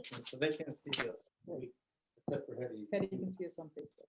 So they can see us. Except for Hetty. Hetty, you can see us on Facebook.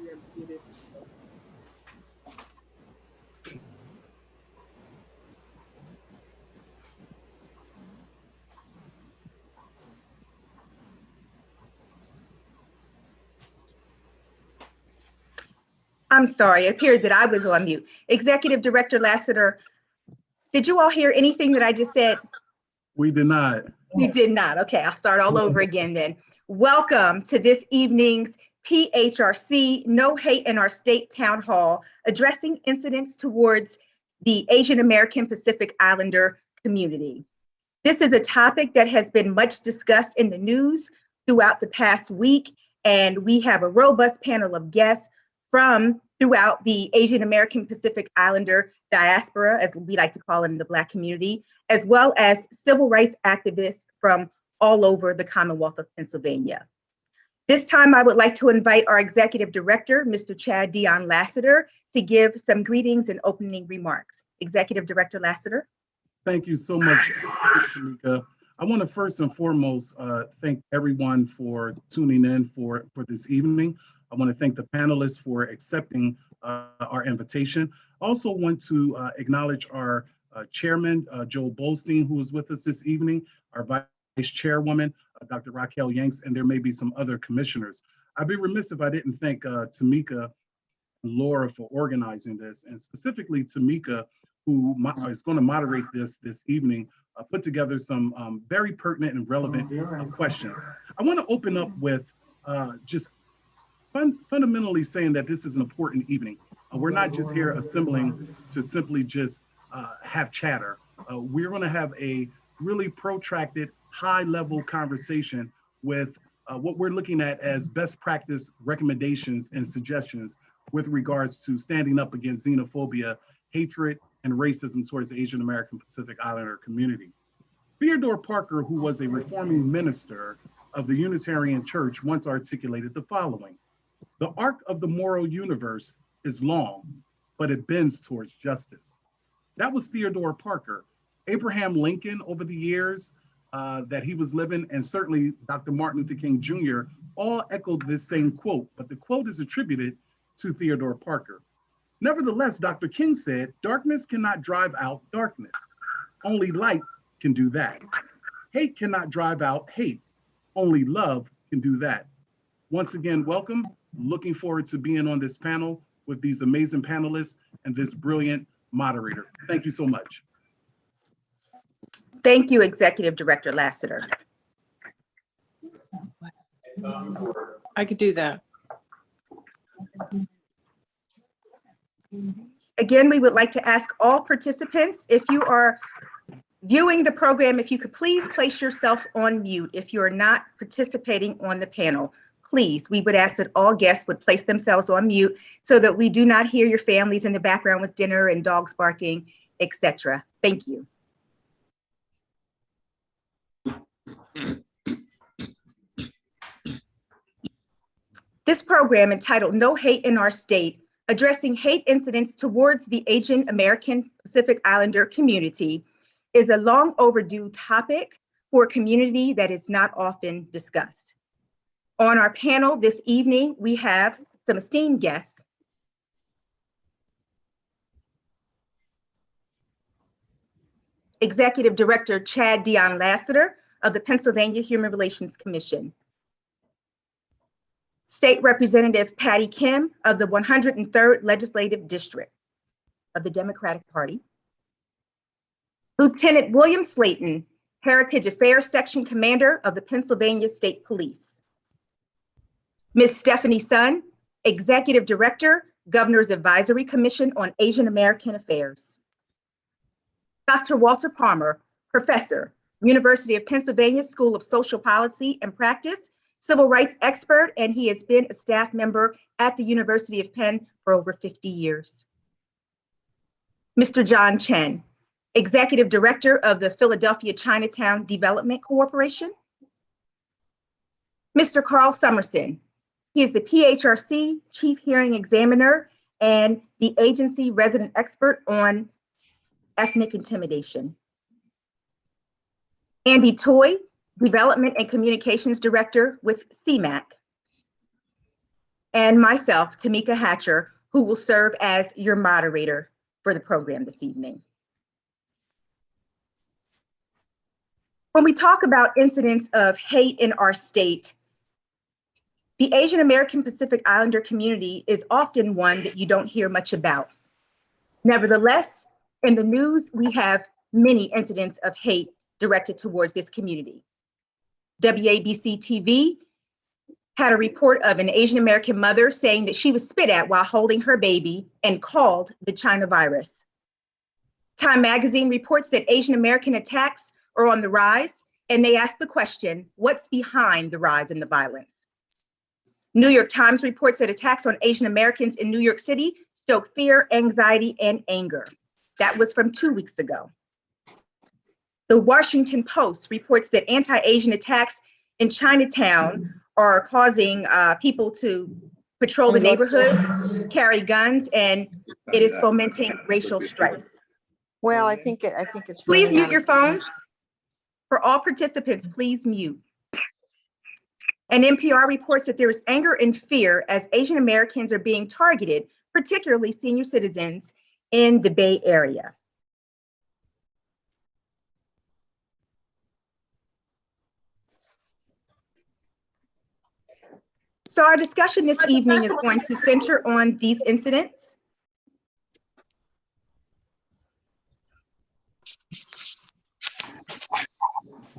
We are muted. I'm sorry, it appeared that I was on mute. Executive Director Lassiter, did you all hear anything that I just said? We did not. We did not. Okay, I'll start all over again then. Welcome to this evening's PHRC No Hate in Our State Town Hall, addressing incidents towards the Asian American Pacific Islander community. This is a topic that has been much discussed in the news throughout the past week, and we have a robust panel of guests from throughout the Asian American Pacific Islander diaspora, as we like to call it in the Black community, as well as civil rights activists from all over the Commonwealth of Pennsylvania. This time, I would like to invite our Executive Director, Mr. Chad Dion Lassiter, to give some greetings and opening remarks. Executive Director Lassiter. Thank you so much, Tamika. I want to first and foremost thank everyone for tuning in for this evening. I want to thank the panelists for accepting our invitation. Also want to acknowledge our chairman, Joe Bolstein, who is with us this evening, our vice chairwoman, Dr. Raquel Yanks, and there may be some other commissioners. I'd be remiss if I didn't thank Tamika and Laura for organizing this, and specifically Tamika, who is going to moderate this evening, put together some very pertinent and relevant questions. I want to open up with just fundamentally saying that this is an important evening. We're not just here assembling to simply just have chatter. We're going to have a really protracted, high-level conversation with what we're looking at as best practice recommendations and suggestions with regards to standing up against xenophobia, hatred, and racism towards the Asian American Pacific Islander community. Theodore Parker, who was a reforming minister of the Unitarian Church, once articulated the following: "The arc of the moral universe is long, but it bends towards justice." That was Theodore Parker. Abraham Lincoln, over the years that he was living, and certainly Dr. Martin Luther King Jr., all echoed this same quote, but the quote is attributed to Theodore Parker. Nevertheless, Dr. King said, "Darkness cannot drive out darkness. Only light can do that. Hate cannot drive out hate. Only love can do that." Once again, welcome. Looking forward to being on this panel with these amazing panelists and this brilliant moderator. Thank you so much. Thank you, Executive Director Lassiter. I could do that. Again, we would like to ask all participants, if you are viewing the program, if you could please place yourself on mute if you are not participating on the panel. Please, we would ask that all guests would place themselves on mute so that we do not hear your families in the background with dinner and dogs barking, etc. Thank you. This program, entitled No Hate in Our State, addressing hate incidents towards the Asian American Pacific Islander community, is a long overdue topic for a community that is not often discussed. On our panel this evening, we have some esteemed guests. Executive Director Chad Dion Lassiter of the Pennsylvania Human Relations Commission. State Representative Patty Kim of the 103rd Legislative District of the Democratic Party. Lieutenant William Slayton, Heritage Affairs Section Commander of the Pennsylvania State Police. Ms. Stephanie Sun, Executive Director, Governor's Advisory Commission on Asian American Affairs. Dr. Walter Palmer, professor, University of Pennsylvania School of Social Policy and Practice, civil rights expert, and he has been a staff member at the University of Penn for over 50 years. Mr. John Chen, executive director of the Philadelphia Chinatown Development Corporation. Mr. Carl Summerson, he is the PHRC chief hearing examiner and the agency resident expert on ethnic intimidation. Andy Toy, Development and Communications Director with CMAC. And myself, Tamika Hatcher, who will serve as your moderator for the program this evening. When we talk about incidents of hate in our state, the Asian American Pacific Islander community is often one that you don't hear much about. Nevertheless, in the news, we have many incidents of hate directed towards this community. WABC TV had a report of an Asian American mother saying that she was spit at while holding her baby and called the China virus. Time Magazine reports that Asian American attacks are on the rise, and they ask the question, what's behind the rise in the violence? New York Times reports that attacks on Asian Americans in New York City stoke fear, anxiety, and anger. That was from 2 weeks ago. The Washington Post reports that anti-Asian attacks in Chinatown are causing people to patrol the neighborhoods, carry guns, and it is fomenting racial strife. Well, I think it's Please running mute out your of- phones. For all participants, please mute. And NPR reports that there is anger and fear as Asian Americans are being targeted, particularly senior citizens in the Bay Area. So our discussion this evening is going to center on these incidents.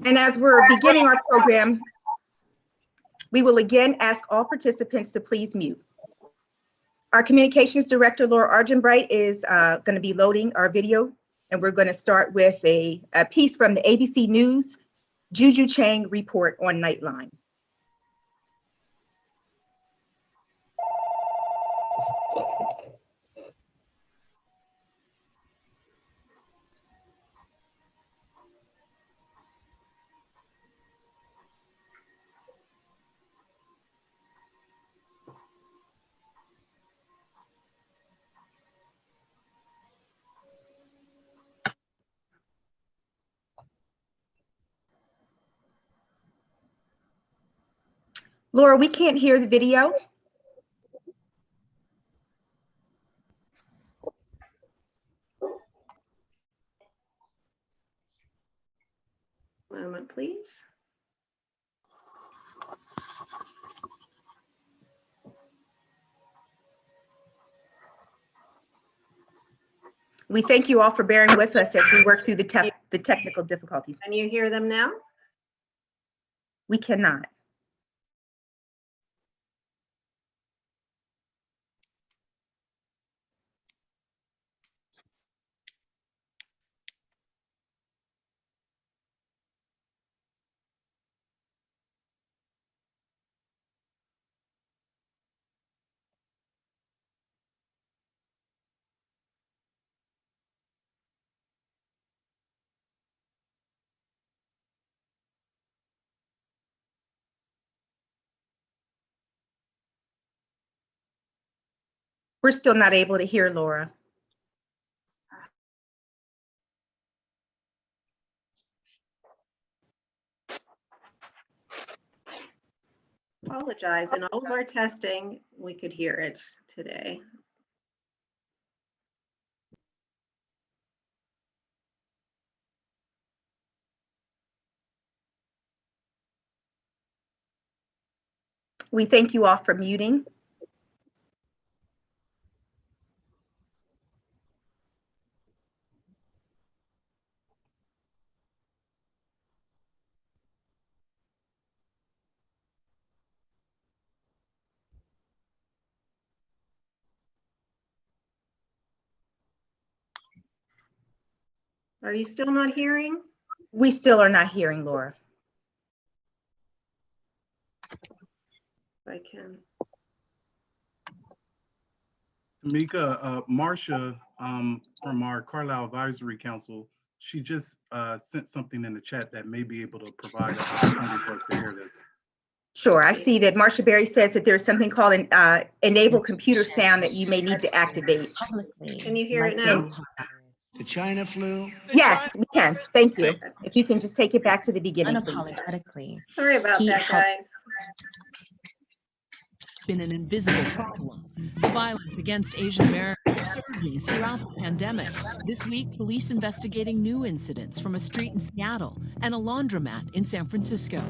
And as we're beginning our program, we will again ask all participants to please mute. Our communications director, Laura Argenbright, is going to be loading our video, and we're going to start with a piece from the ABC News, Juju Chang report on Nightline. Laura, we can't hear the video. Moment, please. We thank you all for bearing with us as we work through the technical difficulties. Can you hear them now? We cannot. We're still not able to hear Laura. Apologize. In all of our testing, we could hear it today. We thank you all for muting. Are you still not hearing? We still are not hearing Laura. I can. Tamika, Marcia from our Carlisle Advisory Council, she just sent something in the chat that may be able to provide an opportunity for us to hear this. Sure, I see that Marcia Berry says that there's something called an enable computer sound that you may need to activate. Publicly. Can you hear it like now? The China flu. Yes, we can. Thank you. If you can just take it back to the beginning, please. Unapologetically. Sorry about He that, helped- guys. Been an invisible problem. The violence against Asian Americans surging throughout the pandemic. This week, police investigating new incidents from a street in Seattle and a laundromat in San Francisco,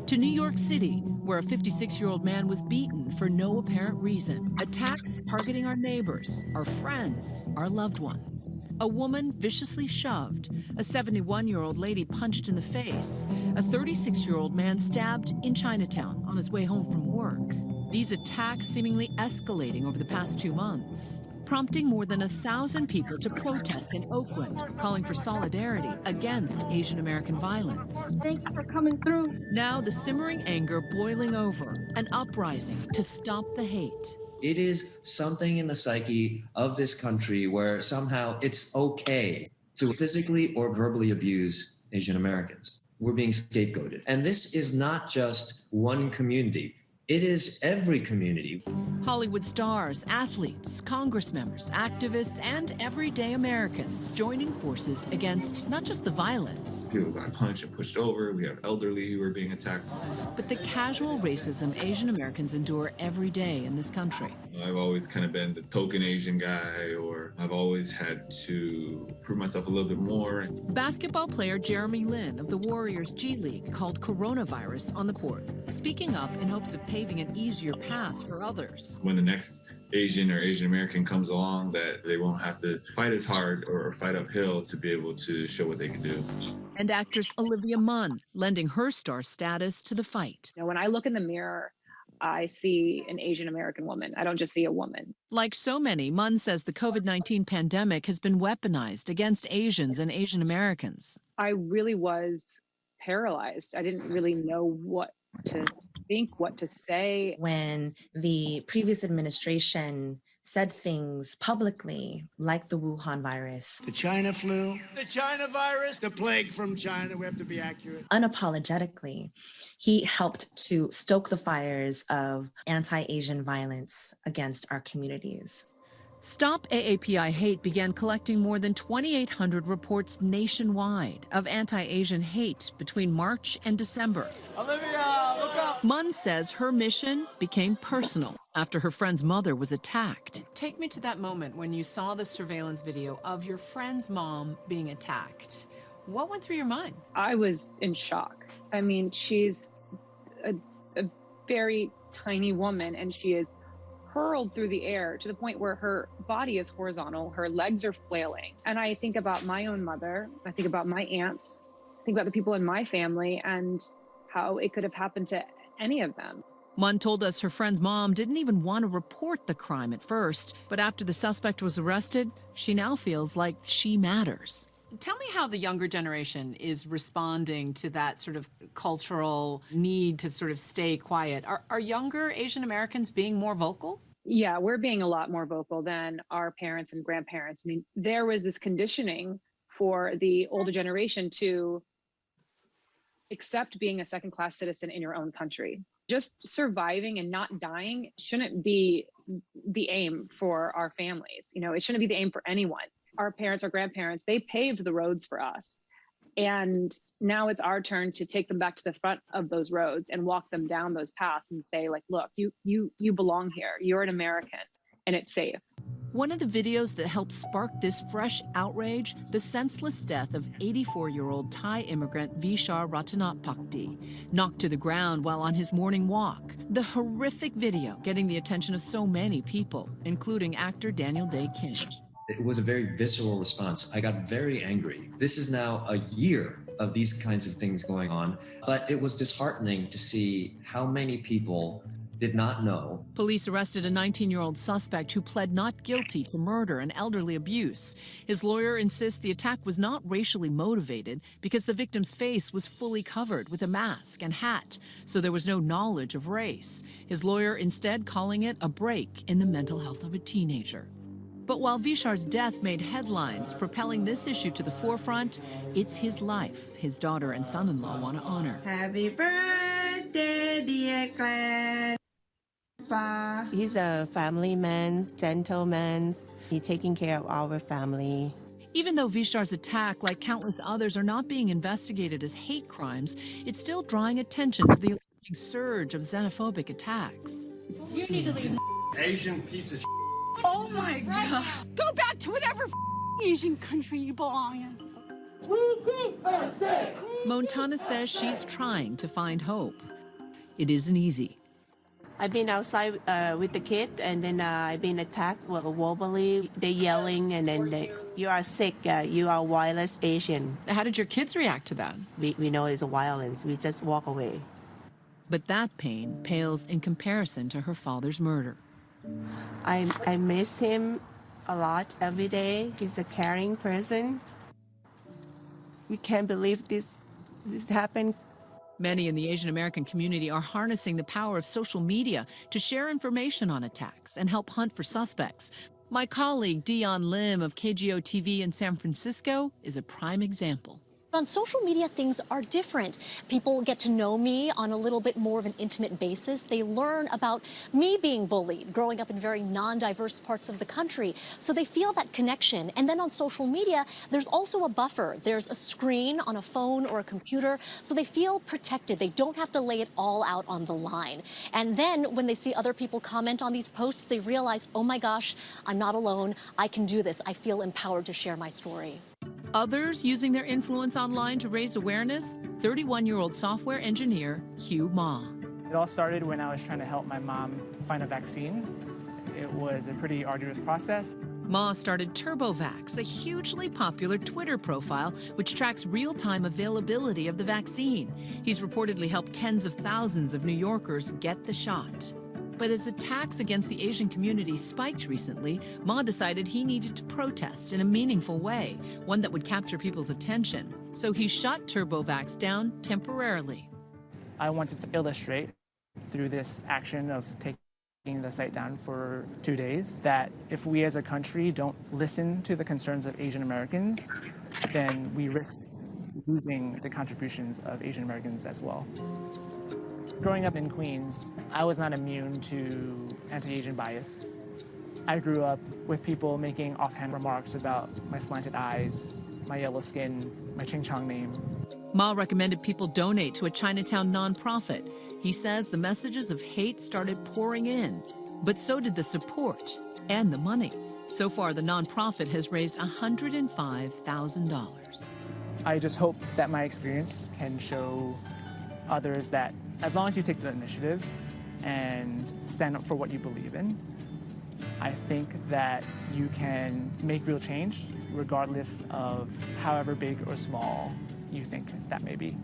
to New York City, where a 56-year-old man was beaten for no apparent reason. Attacks targeting our neighbors, our friends, our loved ones. A woman viciously shoved, a 71-year-old lady punched in the face, a 36-year-old man stabbed in Chinatown on his way home from work. These attacks seemingly escalating over the past 2 months, prompting more than 1,000 people to protest in Oakland, calling for solidarity against Asian American violence. Thank you for coming through. Now the simmering anger boiling over, an uprising to stop the hate. It is something in the psyche of this country where somehow it's okay to physically or verbally abuse Asian Americans. We're being scapegoated. And this is not just one community. It is every community. Hollywood stars, athletes, Congress members, activists, and everyday Americans joining forces against not just the violence, people got punched and pushed over. We have elderly who are being attacked. but the casual racism Asian Americans endure every day in this country. I've always kind of been the token Asian guy, or I've always had to prove myself a little bit more. Basketball player Jeremy Lin of the Warriors G League called coronavirus on the court, speaking up in hopes of paving an easier path for others. When the next Asian or Asian American comes along, that they won't have to fight as hard or fight uphill to be able to show what they can do. And actress Olivia Munn lending her star status to the fight. When I look in the mirror, I see an Asian American woman. I don't just see a woman. Like so many, Munn says the COVID-19 pandemic has been weaponized against Asians and Asian Americans. I really was paralyzed. I didn't really know what to think, what to say. When the previous administration said things publicly, like the Wuhan virus, The China flu. The China virus. The plague from China. We have to be accurate. unapologetically, he helped to stoke the fires of anti-Asian violence against our communities. Stop AAPI Hate began collecting more than 2,800 reports nationwide of anti-Asian hate between March and December. Olivia, look up. Munn says her mission became personal after her friend's mother was attacked. Take me to that moment when you saw the surveillance video of your friend's mom being attacked. What went through your mind? I was in shock. I mean, she's a very tiny woman, and she is hurled through the air to the point where her body is horizontal, her legs are flailing. And I think about my own mother, I think about my aunts, I think about the people in my family and how it could have happened to any of them. Munn told us her friend's mom didn't even want to report the crime at first, but after the suspect was arrested, she now feels like she matters. Tell me how the younger generation is responding to that sort of cultural need to sort of stay quiet. Are younger Asian Americans being more vocal? Yeah, we're being a lot more vocal than our parents and grandparents. I mean, there was this conditioning for the older generation to accept being a second-class citizen in your own country. Just surviving and not dying shouldn't be the aim for our families. You know, it shouldn't be the aim for anyone. Our parents, our grandparents, they paved the roads for us. And now it's our turn to take them back to the front of those roads and walk them down those paths and say, like, look, you belong here. You're an American and it's safe. One of the videos that helped spark this fresh outrage, the senseless death of 84-year-old Thai immigrant Vishar Ratanapakdi, knocked to the ground while on his morning walk. The horrific video getting the attention of so many people, including actor Daniel Day-Kim. It was a very visceral response. I got very angry. This is now a year of these kinds of things going on, but it was disheartening to see how many people did not know. Police arrested a 19-year-old suspect who pled not guilty to murder and elderly abuse. His lawyer insists the attack was not racially motivated because the victim's face was fully covered with a mask and hat, so there was no knowledge of race. His lawyer instead calling it a break in the mental health of a teenager. But while Vishar's death made headlines, propelling this issue to the forefront, it's his life his daughter and son-in-law want to honor. Happy birthday, dear Glenn. He's a family man, gentleman. He's taking care of our family. Even though Vishar's attack, like countless others, are not being investigated as hate crimes, it's still drawing attention to the alarming surge of xenophobic attacks. You need to leave. Asian piece of Oh my God. Go back to whatever Asian country you belong in. Montana says she's trying to find hope. It isn't easy. I've been outside with the kid, and then I've been attacked verbally. They're yelling, and then you are sick, you are wireless Asian. How did your kids react to that? We know it's a violence. We just walk away. But that pain pales in comparison to her father's murder. I miss him a lot every day. He's a caring person. We can't believe this happened. Many in the Asian American community are harnessing the power of social media to share information on attacks and help hunt for suspects. My colleague Dion Lim of KGO TV in San Francisco is a prime example. On social media, things are different. People get to know me on a little bit more of an intimate basis. They learn about me being bullied, growing up in very non-diverse parts of the country. So they feel that connection. And then on social media, there's also a buffer. There's a screen on a phone or a computer, so they feel protected. They don't have to lay it all out on the line. And then when they see other people comment on these posts, they realize, oh my gosh, I'm not alone. I can do this. I feel empowered to share my story. Others using their influence online to raise awareness, 31-year-old software engineer Hugh Ma. It all started when I was trying to help my mom find a vaccine. It was a pretty arduous process. Ma started TurboVax, a hugely popular Twitter profile which tracks real-time availability of the vaccine. He's reportedly helped tens of thousands of New Yorkers get the shot. But as attacks against the Asian community spiked recently, Ma decided he needed to protest in a meaningful way, one that would capture people's attention. So he shut TurboVax down temporarily. I wanted to illustrate through this action of taking the site down for 2 days that if we as a country don't listen to the concerns of Asian Americans, then we risk losing the contributions of Asian Americans as well. Growing up in Queens, I was not immune to anti-Asian bias. I grew up with people making offhand remarks about my slanted eyes, my yellow skin, my Ching Chong name. Ma recommended people donate to a Chinatown nonprofit. He says the messages of hate started pouring in, but so did the support and the money. So far, the nonprofit has raised $105,000. I just hope that my experience can show others that as long as you take the initiative and stand up for what you believe in, I think that you can make real change regardless of however big or small you think that may be.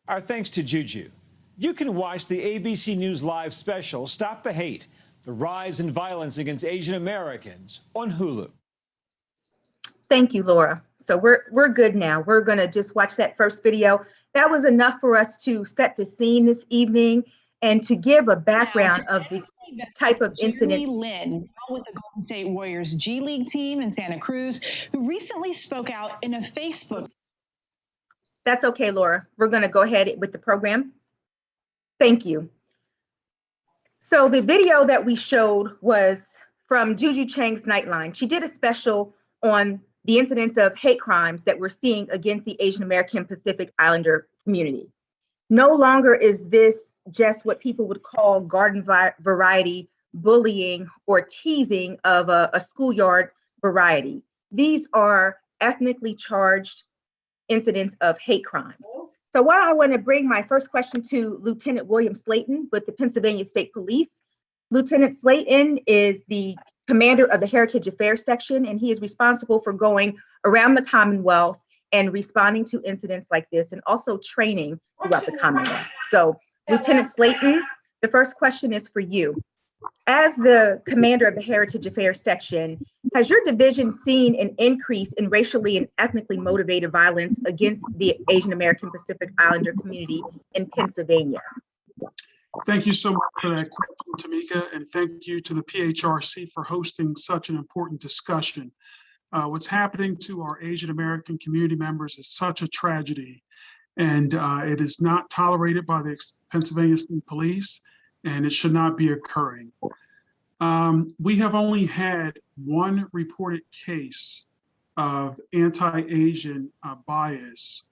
Our thanks to Juju. You can watch the ABC News Live special, Stop the Hate, the Rise in Violence Against Asian Americans on Hulu. Thank you, Laura. So we're good now. We're going to just watch that first video. That was enough for us to set the scene this evening and to give a background of the type of incidents. Lynn, with the Golden State Warriors G League team in Santa Cruz, who recently spoke out in a Facebook. That's okay, Laura. We're going to go ahead with the program. Thank you. So the video that we showed was from Juju Chang's Nightline. She did a special on the incidents of hate crimes that we're seeing against the Asian American Pacific Islander community. No longer is this just what people would call garden variety bullying or teasing of a schoolyard variety. These are ethnically charged incidents of hate crimes. So what I want to bring my first question to Lieutenant William Slayton with the Pennsylvania State Police. Lieutenant Slayton is the commander of the Heritage Affairs section, and he is responsible for going around the Commonwealth and responding to incidents like this, and also training throughout the Commonwealth. So, Lieutenant Slayton, the first question is for you. As the commander of the Heritage Affairs section, has your division seen an increase in racially and ethnically motivated violence against the Asian American Pacific Islander community in Pennsylvania? Thank you so much for that question, Tamika, and thank you to the PHRC for hosting such an important discussion. What's happening to our Asian American community members is such a tragedy, and it is not tolerated by the Pennsylvania State Police, and it should not be occurring. We have only had one reported case of anti-Asian bias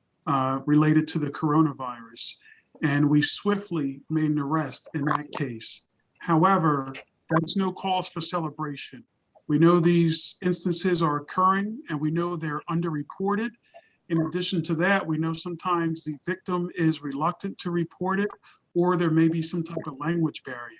related to the coronavirus, and we swiftly made an arrest in that case. However, that's no cause for celebration. We know these instances are occurring, and we know they're underreported. In addition to that, we know sometimes the victim is reluctant to report it, or there may be some type of language barrier.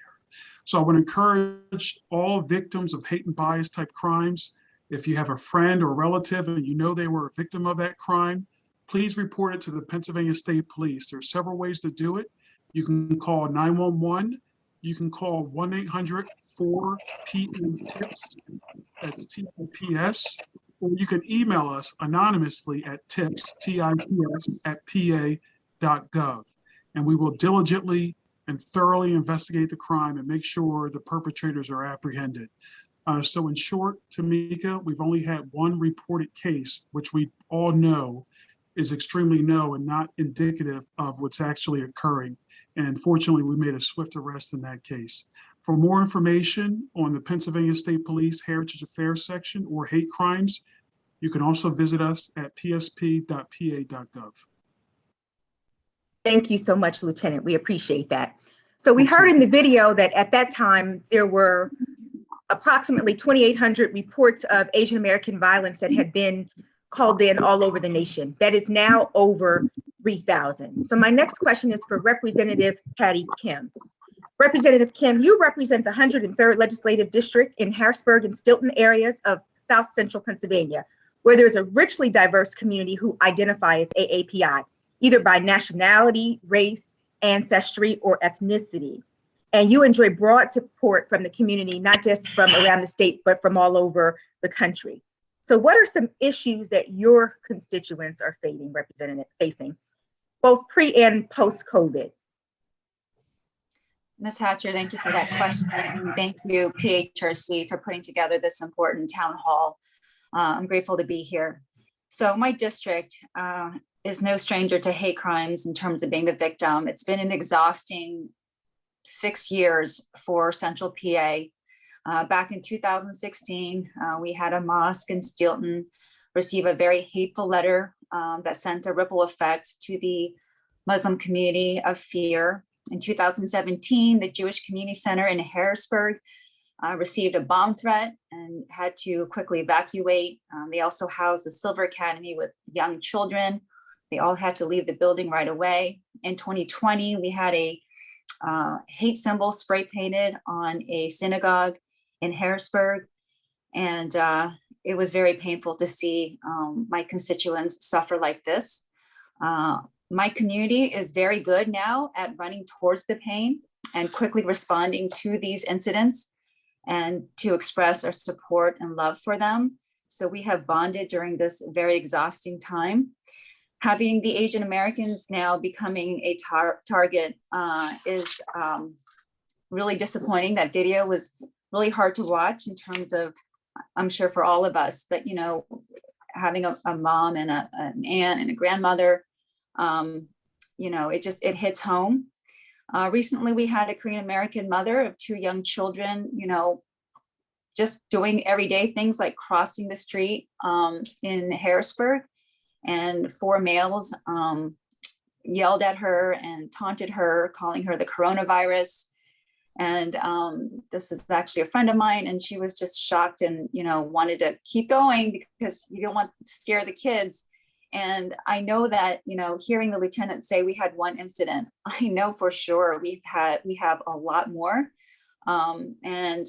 So I would encourage all victims of hate and bias type crimes, if you have a friend or relative and you know they were a victim of that crime, please report it to the Pennsylvania State Police. There are several ways to do it. You can call 911. You can call 1-800-4PA-TIPS. That's TIPS. Or you can email us anonymously at tips, TIPS, @pa.gov. And we will diligently and thoroughly investigate the crime and make sure the perpetrators are apprehended. So in short, Tamika, we've only had one reported case, which we all know is extremely no and not indicative of what's actually occurring. And fortunately, we made a swift arrest in that case. For more information on the Pennsylvania State Police Heritage Affairs section or hate crimes, you can also visit us at psp.pa.gov. Thank you so much, Lieutenant. We appreciate that. So we heard in the video that at that time, there were approximately 2,800 reports of Asian American violence that had been called in all over the nation. That is now over 3,000. So my next question is for Representative Patty Kim. Representative Kim, you represent the 103rd Legislative District in Harrisburg and Stilton areas of South Central Pennsylvania, where there's a richly diverse community who identify as AAPI, either by nationality, race, ancestry, or ethnicity. And you enjoy broad support from the community, not just from around the state, but from all over the country. So what are some issues that your constituents are facing, both pre and post-COVID? Ms. Hatcher, thank you for that question. And thank you, PHRC, for putting together this important town hall. I'm grateful to be here. So my district is no stranger to hate crimes in terms of being the victim. It's been an exhausting 6 years for Central PA. Back in 2016, we had a mosque in Stilton receive a very hateful letter that sent a ripple effect to the Muslim community of fear. In 2017, the Jewish Community Center in Harrisburg received a bomb threat and had to quickly evacuate. They also housed the Silver Academy with young children. They all had to leave the building right away. In 2020, we had a hate symbol spray painted on a synagogue in Harrisburg. And it was very painful to see my constituents suffer like this. My community is very good now at running towards the pain and quickly responding to these incidents and to express our support and love for them. So we have bonded during this very exhausting time. Having the Asian Americans now becoming a target is really disappointing. That video was really hard to watch in terms of, I'm sure for all of us, but you know, having a mom and an aunt and a grandmother, you know, it hits home. Recently, we had a Korean American mother of 2 young children, you know, just doing everyday things like crossing the street in Harrisburg, and 4 males yelled at her and taunted her, calling her the coronavirus. And this is actually a friend of mine, and she was just shocked and, you know, wanted to keep going because you don't want to scare the kids. And I know that, you know, hearing the lieutenant say we had 1 incident, I know for sure we have a lot more. And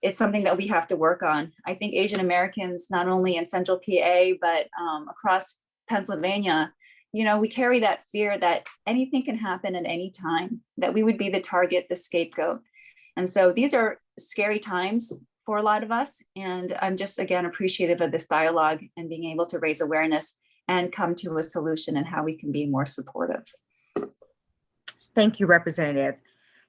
it's something that we have to work on. I think Asian Americans, not only in Central PA, but across Pennsylvania, we carry that fear that anything can happen at any time, that we would be the target, the scapegoat. And so these are scary times for a lot of us. And I'm just, again, appreciative of this dialogue and being able to raise awareness and come to a solution and how we can be more supportive. Thank you, Representative.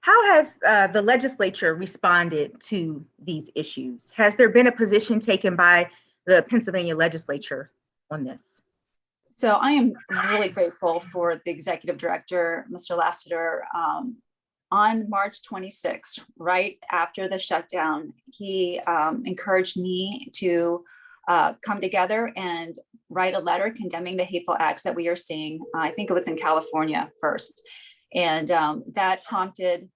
How has the legislature responded to these issues? Has there been a position taken by the Pennsylvania legislature on this? So I am really grateful for the executive director, Mr. Lassiter. On March 26th, right after the shutdown, he encouraged me to come together and write a letter condemning the hateful acts that we are seeing. I think it was in California first. And that prompted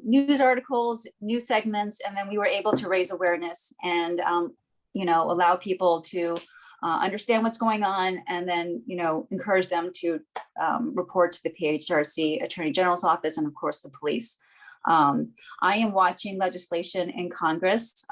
news articles, news segments, and then we were able to raise awareness and allow people to understand what's going on, and then encourage them to report to the PHRC Attorney General's office and of course the police. I am watching legislation in Congress.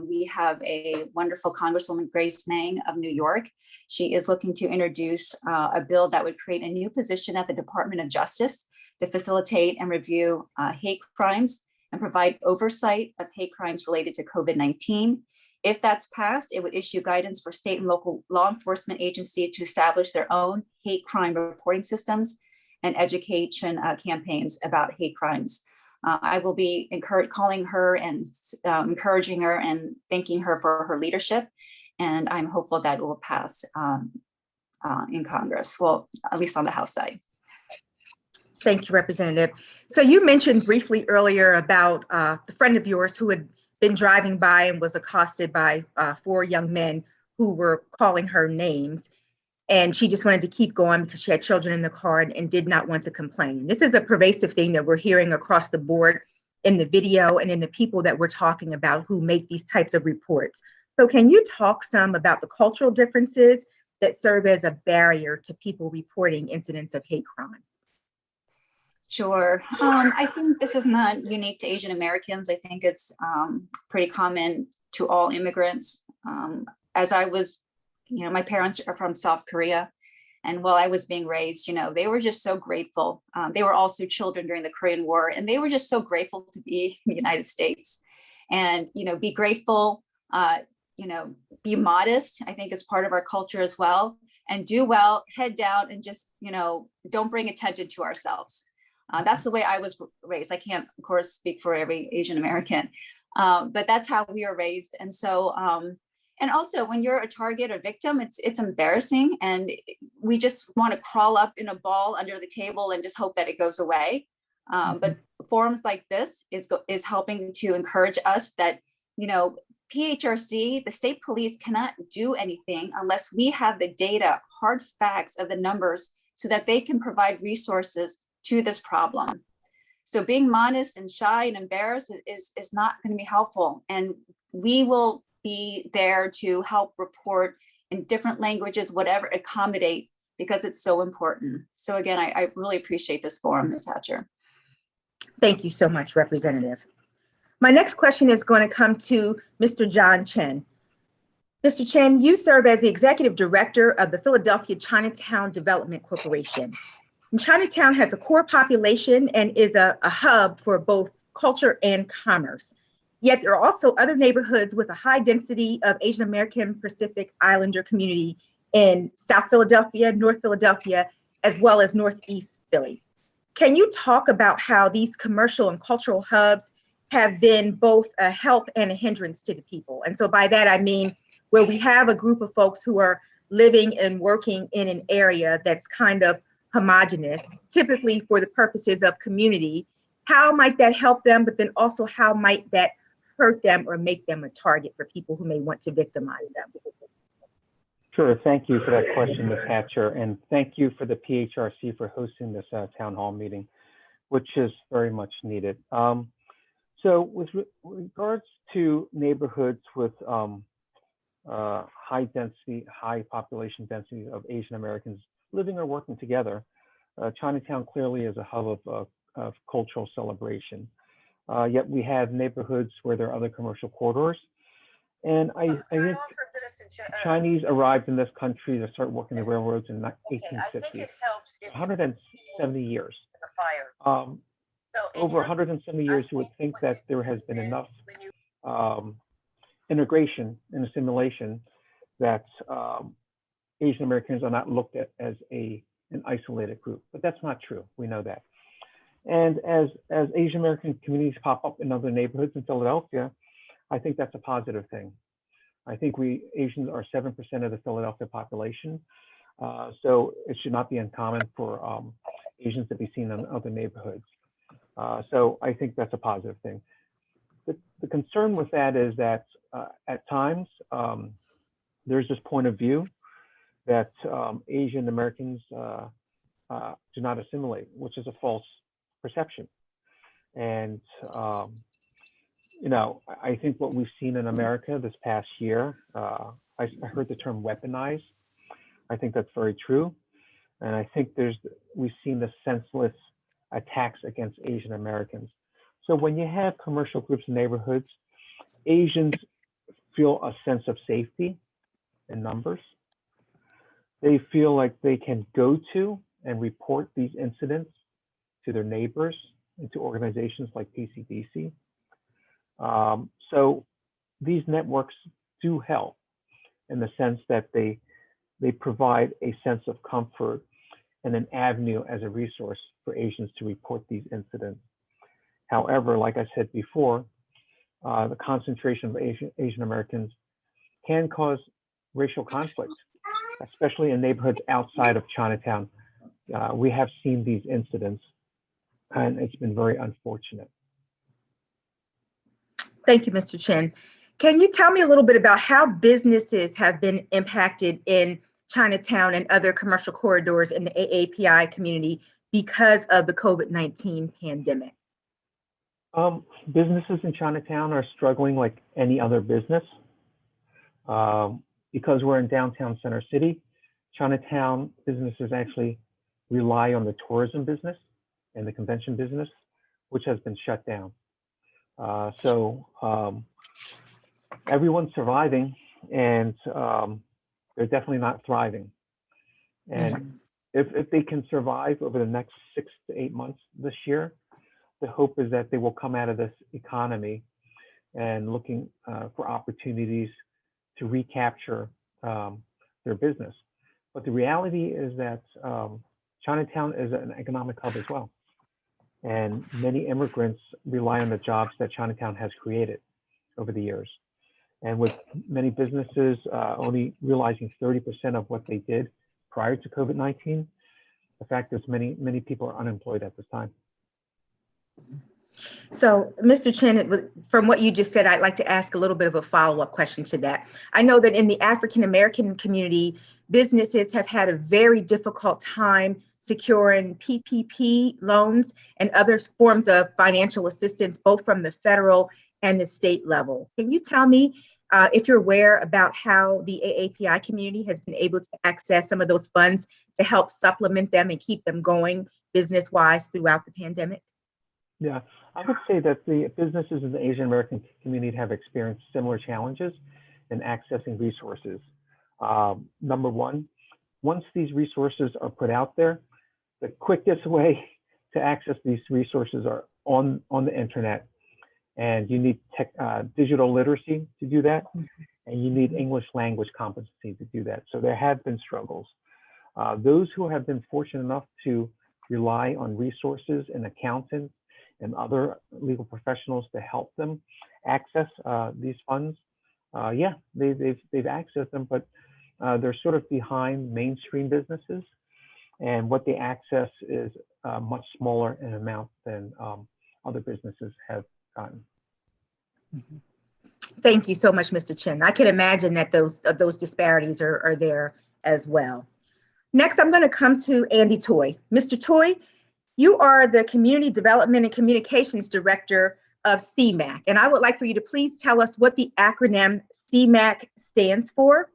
We have a wonderful Congresswoman, Grace Meng of New York. She is looking to introduce a bill that would create a new position at the Department of Justice to facilitate and review hate crimes and provide oversight of hate crimes related to COVID-19. If that's passed, it would issue guidance for state and local law enforcement agencies to establish their own hate crime reporting systems and education campaigns about hate crimes. I will be calling her and encouraging her and thanking her for her leadership. And I'm hopeful that it will pass in Congress, well, at least on the House side. Thank you, Representative. So you mentioned briefly earlier about the friend of yours who had been driving by and was accosted by 4 young men who were calling her names. And she just wanted to keep going because she had children in the car and did not want to complain. This is a pervasive thing that we're hearing across the board in the video and in the people that we're talking about who make these types of reports. So can you talk some about the cultural differences that serve as a barrier to people reporting incidents of hate crimes? Sure. I think this is not unique to Asian Americans. I think it's pretty common to all immigrants. As I was, my parents are from South Korea. And while I was being raised, they were just so grateful. They were also children during the Korean War, and they were just so grateful to be in the United States. And, be grateful, be modest, I think is part of our culture as well. And do well, head down, and just, don't bring attention to ourselves. That's the way I was raised. I can't, of course, speak for every Asian American, but that's how we were raised. And so, and also when you're a target or victim, it's embarrassing. And we just want to crawl up in a ball under the table and just hope that it goes away. But forums like this is helping to encourage us that, PHRC, the state police cannot do anything unless we have the data, hard facts of the numbers so that they can provide resources to this problem. So being modest and shy and embarrassed is not going to be helpful. And we will be there to help report in different languages, whatever, accommodate, because it's so important. So again, I really appreciate this forum, Ms. Hatcher. Thank you so much, Representative. My next question is going to come to Mr. John Chen. Mr. Chen, you serve as the Executive Director of the Philadelphia Chinatown Development Corporation. And Chinatown has a core population and is a hub for both culture and commerce. Yet there are also other neighborhoods with a high density of Asian American Pacific Islander community in South Philadelphia, North Philadelphia, as well as Northeast Philly. Can you talk about how these commercial and cultural hubs have been both a help and a hindrance to the people? And so by that, I mean, where we have a group of folks who are living and working in an area that's kind of homogenous, typically for the purposes of community, how might that help them? But then also how might that hurt them or make them a target for people who may want to victimize them? Sure, thank you for that question, Ms. Hatcher, and thank you for the PHRC for hosting this town hall meeting, which is very much needed. So with regards to neighborhoods with high population density of Asian Americans living or working together, Chinatown clearly is a hub of cultural celebration. Yet we have neighborhoods where there are other commercial corridors And I think Chinese arrived in this country to start working the railroads in 1850. 170 years. Over 170 years, you would think that there has been enough integration and assimilation that Asian Americans are not looked at as an isolated group, but that's not true. We know that. And as Asian American communities pop up in other neighborhoods in Philadelphia, I think that's a positive thing. I think we Asians are 7% of the Philadelphia population, so it should not be uncommon for Asians to be seen in other neighborhoods. So I think that's a positive thing. The concern with that is that at times there's this point of view that Asian Americans do not assimilate, which is a false perception. And you know, I think what we've seen in America this past year, I heard the term weaponized. I think that's very true. And I think we've seen the senseless attacks against Asian Americans. So when you have commercial groups in neighborhoods, Asians feel a sense of safety in numbers. They feel like they can go to and report these incidents to their neighbors and to organizations like PCDC. So these networks do help in the sense that they provide a sense of comfort and an avenue as a resource for Asians to report these incidents. However, like I said before, the concentration of Asian Americans can cause racial conflict, especially in neighborhoods outside of Chinatown. We have seen these incidents, and it's been very unfortunate. Thank you, Mr. Chen. Can you tell me a little bit about how businesses have been impacted in Chinatown and other commercial corridors in the AAPI community because of the COVID-19 pandemic? Businesses in Chinatown are struggling like any other business. Because we're in downtown Center City, Chinatown businesses actually rely on the tourism business and the convention business, which has been shut down. So everyone's surviving, and they're definitely not thriving. And if they can survive over the next 6 to 8 months this year, the hope is that they will come out of this economy and looking for opportunities to recapture their business. But the reality is that Chinatown is an economic hub as well. And many immigrants rely on the jobs that Chinatown has created over the years. And with many businesses only realizing 30% of what they did prior to COVID-19, the fact is many people are unemployed at this time. So, Mr. Chen, from what you just said, I'd like to ask a little bit of a follow-up question to that. I know that in the African-American community, businesses have had a very difficult time securing PPP loans and other forms of financial assistance, both from the federal and the state level. Can you tell me if you're aware about how the AAPI community has been able to access some of those funds to help supplement them and keep them going business-wise throughout the pandemic? Yeah, I would say that the businesses in the Asian American community have experienced similar challenges in accessing resources. Number one, once these resources are put out there, the quickest way to access these resources are on the internet. And you need digital literacy to do that. And you need English language competency to do that. So there have been struggles. Those who have been fortunate enough to rely on resources and accountants and other legal professionals to help them access these funds, yeah, they've accessed them, but they're sort of behind mainstream businesses, and what they access is much smaller in amount than other businesses have gotten. Thank you so much, Mr. Chen. I can imagine that those disparities are there as well. Next, I'm going to come to Andy Toy. Mr. Toy, you are the Community Development and Communications Director of CMAC, and I would like for you to please tell us what the acronym CMAC stands for.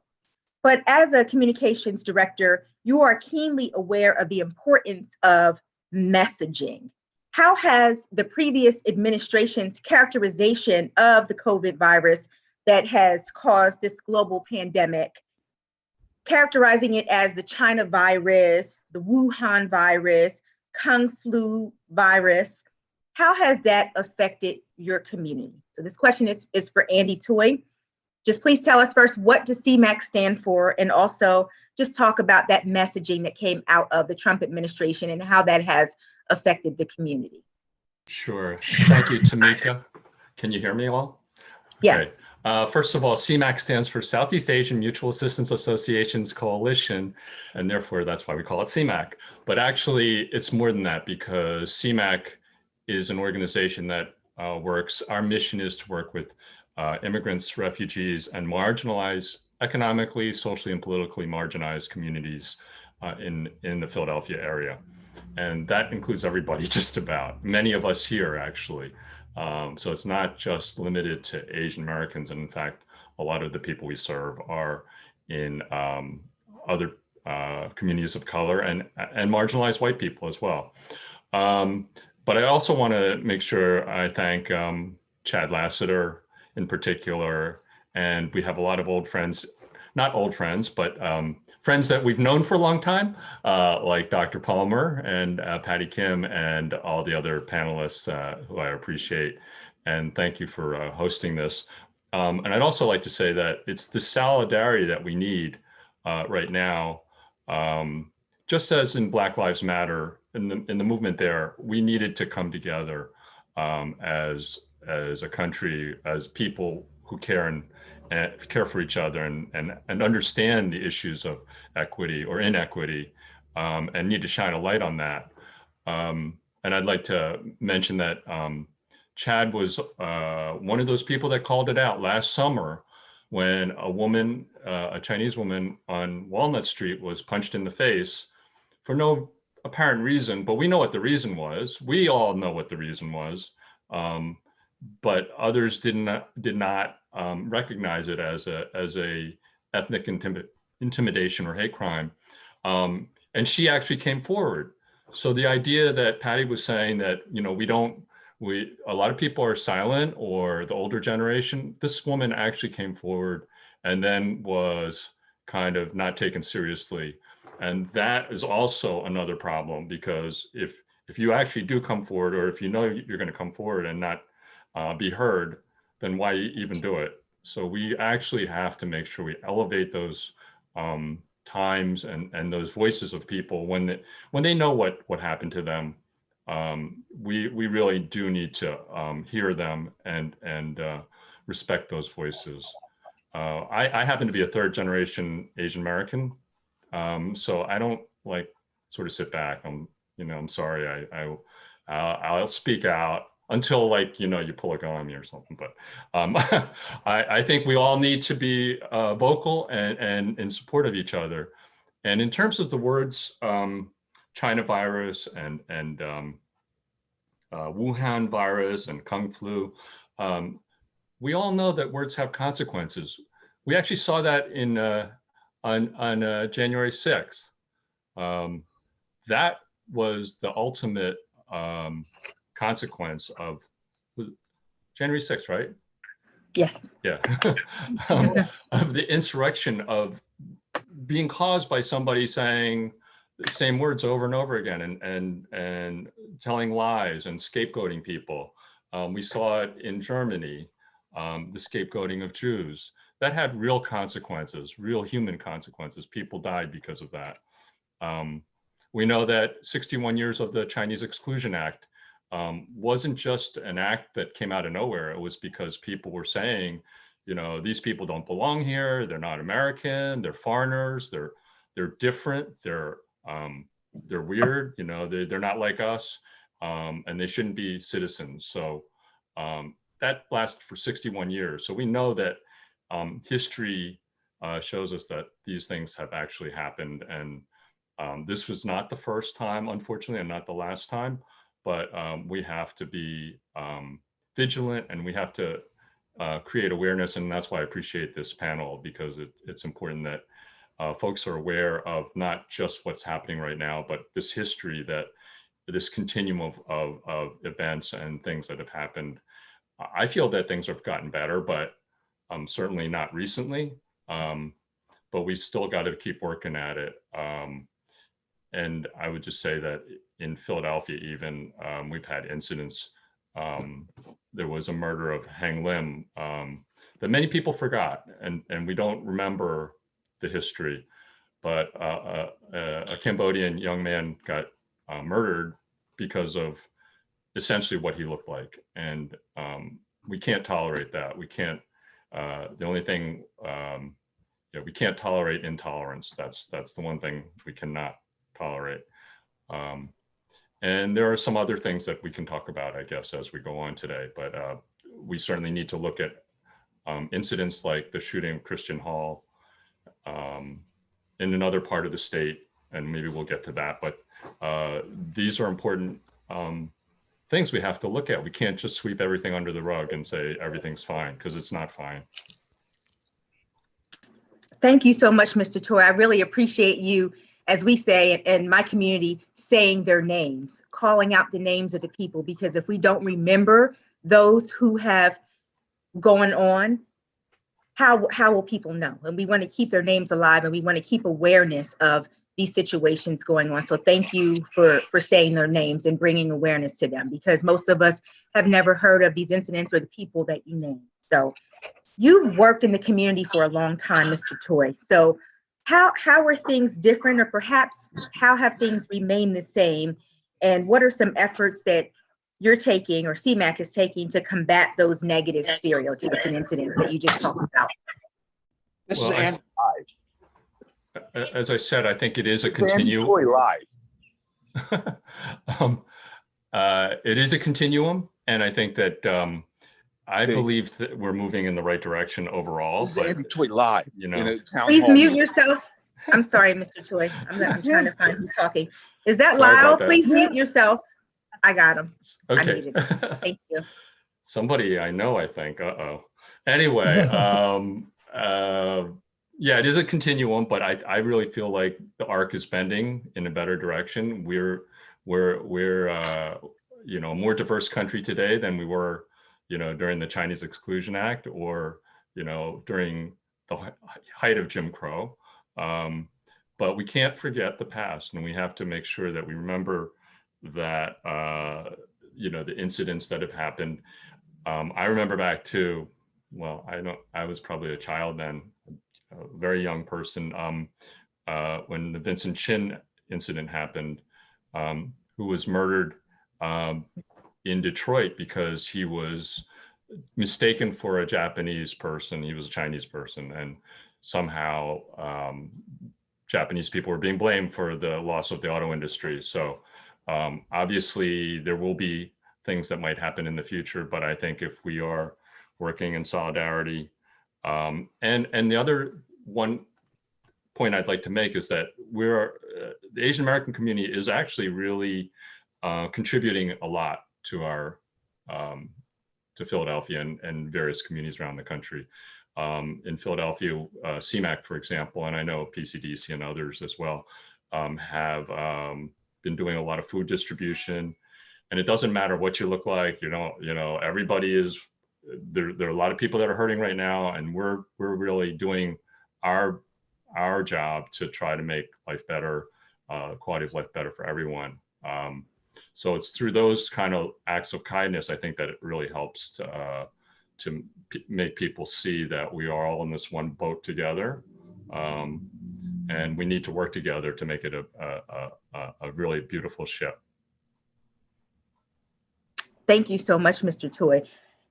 But as a communications director, you are keenly aware of the importance of messaging. How has the previous administration's characterization of the COVID virus, that has caused this global pandemic, characterizing it as the China virus, the Wuhan virus, Kung flu virus. How has that affected your community? So this question is for Andy Toy. Just please tell us first, what does CMAQ stand for? And also just talk about that messaging that came out of the Trump administration and how that has affected the community. Sure. Thank you, Tamika. Can you hear me all? Yes. Okay. First of all, CMAQ stands for Southeast Asian Mutual Assistance Associations Coalition, and therefore that's why we call it CMAQ. But actually, it's more than that, because CMAQ is an organization that works, our mission is to work with immigrants, refugees, and marginalized, economically, socially, and politically marginalized communities in the Philadelphia area. And that includes everybody, just about, many of us here, actually. So it's not just limited to Asian Americans. And in fact, a lot of the people we serve are in other communities of color and marginalized white people as well. But I also want to make sure I thank Chad Lassiter in particular. And we have a lot of old friends, not old friends, but friends that we've known for a long time, like Dr. Palmer and Patty Kim and all the other panelists who I appreciate. And thank you for hosting this. And I'd also like to say that it's the solidarity that we need right now. Just as in Black Lives Matter, in the movement there, we needed to come together as a country, as people who care and care for each other and understand the issues of equity or inequity, and need to shine a light on that. And I'd like to mention that Chad was one of those people that called it out last summer when a woman, a Chinese woman on Walnut Street, was punched in the face for no apparent reason, but we know what the reason was. We all know what the reason was. But others did not recognize it as a ethnic intimidation or hate crime, and she actually came forward. So the idea that Patty was saying that a lot of people are silent, or the older generation, this woman actually came forward and then was kind of not taken seriously, and that is also another problem, because if you actually do come forward, or if you know you're going to come forward and not be heard, then why even do it? So we actually have to make sure we elevate those times and those voices of people when they know what happened to them. We really do need to hear them and respect those voices. I happen to be a third generation Asian American, so I don't sort of sit back. I'm sorry. I'll speak out until you pull a gun on me or something. But I think we all need to be vocal and in support of each other. And in terms of the words China virus and Wuhan virus and Kung flu, we all know that words have consequences. We actually saw that on January 6th. That was the ultimate consequence of January 6th, right? Yes. Yeah. Of the insurrection, of being caused by somebody saying the same words over and over again and telling lies and scapegoating people. We saw it in Germany, the scapegoating of Jews. That had real consequences, real human consequences. People died because of that. We know that 61 years of the Chinese Exclusion Act wasn't just an act that came out of nowhere. It was because people were saying, these people don't belong here. They're not American. They're foreigners. They're different. They're weird. They're not like us, and they shouldn't be citizens. So that lasted for 61 years. So we know that history shows us that these things have actually happened, and this was not the first time, unfortunately, and not the last time. But we have to be vigilant, and we have to create awareness. And that's why I appreciate this panel, because it's important that folks are aware of not just what's happening right now, but this history, this continuum of events and things that have happened. I feel that things have gotten better, but certainly not recently, but we still got to keep working at it. And I would just say that in Philadelphia, even we've had incidents. There was a murder of Hang Lim that many people forgot, and we don't remember the history. But a Cambodian young man got murdered because of essentially what he looked like, and we can't tolerate that. We can't. The only thing we can't tolerate intolerance. That's the one thing we cannot tolerate. And there are some other things that we can talk about, I guess, as we go on today. But we certainly need to look at incidents like the shooting of Christian Hall in another part of the state, and maybe we'll get to that. But these are important things we have to look at. We can't just sweep everything under the rug and say everything's fine, because it's not fine. Thank you so much, Mr. Toy. I really appreciate you, as we say in my community, saying their names, calling out the names of the people, because if we don't remember those who have gone on, how will people know? And we want to keep their names alive, and we want to keep awareness of these situations going on. So thank you for saying their names and bringing awareness to them, because most of us have never heard of these incidents or the people that you named. So you've worked in the community for a long time, Mr. Toy. So how are things different, or perhaps how have things remained the same? And what are some efforts that you're taking, or CMAC is taking, to combat those negative stereotypes and incidents that you just talked about? This is Andy Live. As I said, I think it is a This is Andy continuum. Toy Live. It is a continuum, and I think that I believe that we're moving in the right direction overall. This is Andy Toy Live. You know, in a town Please hall mute meeting. yourself. I'm sorry, Mr. Toy. I'm trying to find who's talking. Is that Sorry about Lyle? that. Please mute yourself. I got him. I Okay. muted him. Thank you. Somebody I know, I think. Anyway, yeah, it is a continuum, but I really feel like the arc is bending in a better direction. We're you know, a more diverse country today than we were, you know, during the Chinese Exclusion Act, or, you know, during the height of Jim Crow. But we can't forget the past, and we have to make sure that we remember that, you know, the incidents that have happened. I remember back to, well, I was probably a child then, a very young person, when the Vincent Chin incident happened, who was murdered in Detroit because he was mistaken for a Japanese person. He was a Chinese person, and somehow Japanese people were being blamed for the loss of the auto industry. So obviously there will be things that might happen in the future, but I think if we are working in solidarity, and the other one point I'd like to make is that the Asian American community is actually really contributing a lot to our to Philadelphia and various communities around the country. In Philadelphia, CMAC, for example, and I know PCDC and others as well, have been doing a lot of food distribution. And it doesn't matter what you look like, you know, everybody is, there are a lot of people that are hurting right now, and we're really doing our job to try to make life better, quality of life better for everyone. So it's through those kind of acts of kindness, I think, that it really helps to make people see that we are all in this one boat together, and we need to work together to make it a really beautiful ship. Thank you so much, Mr. Toy.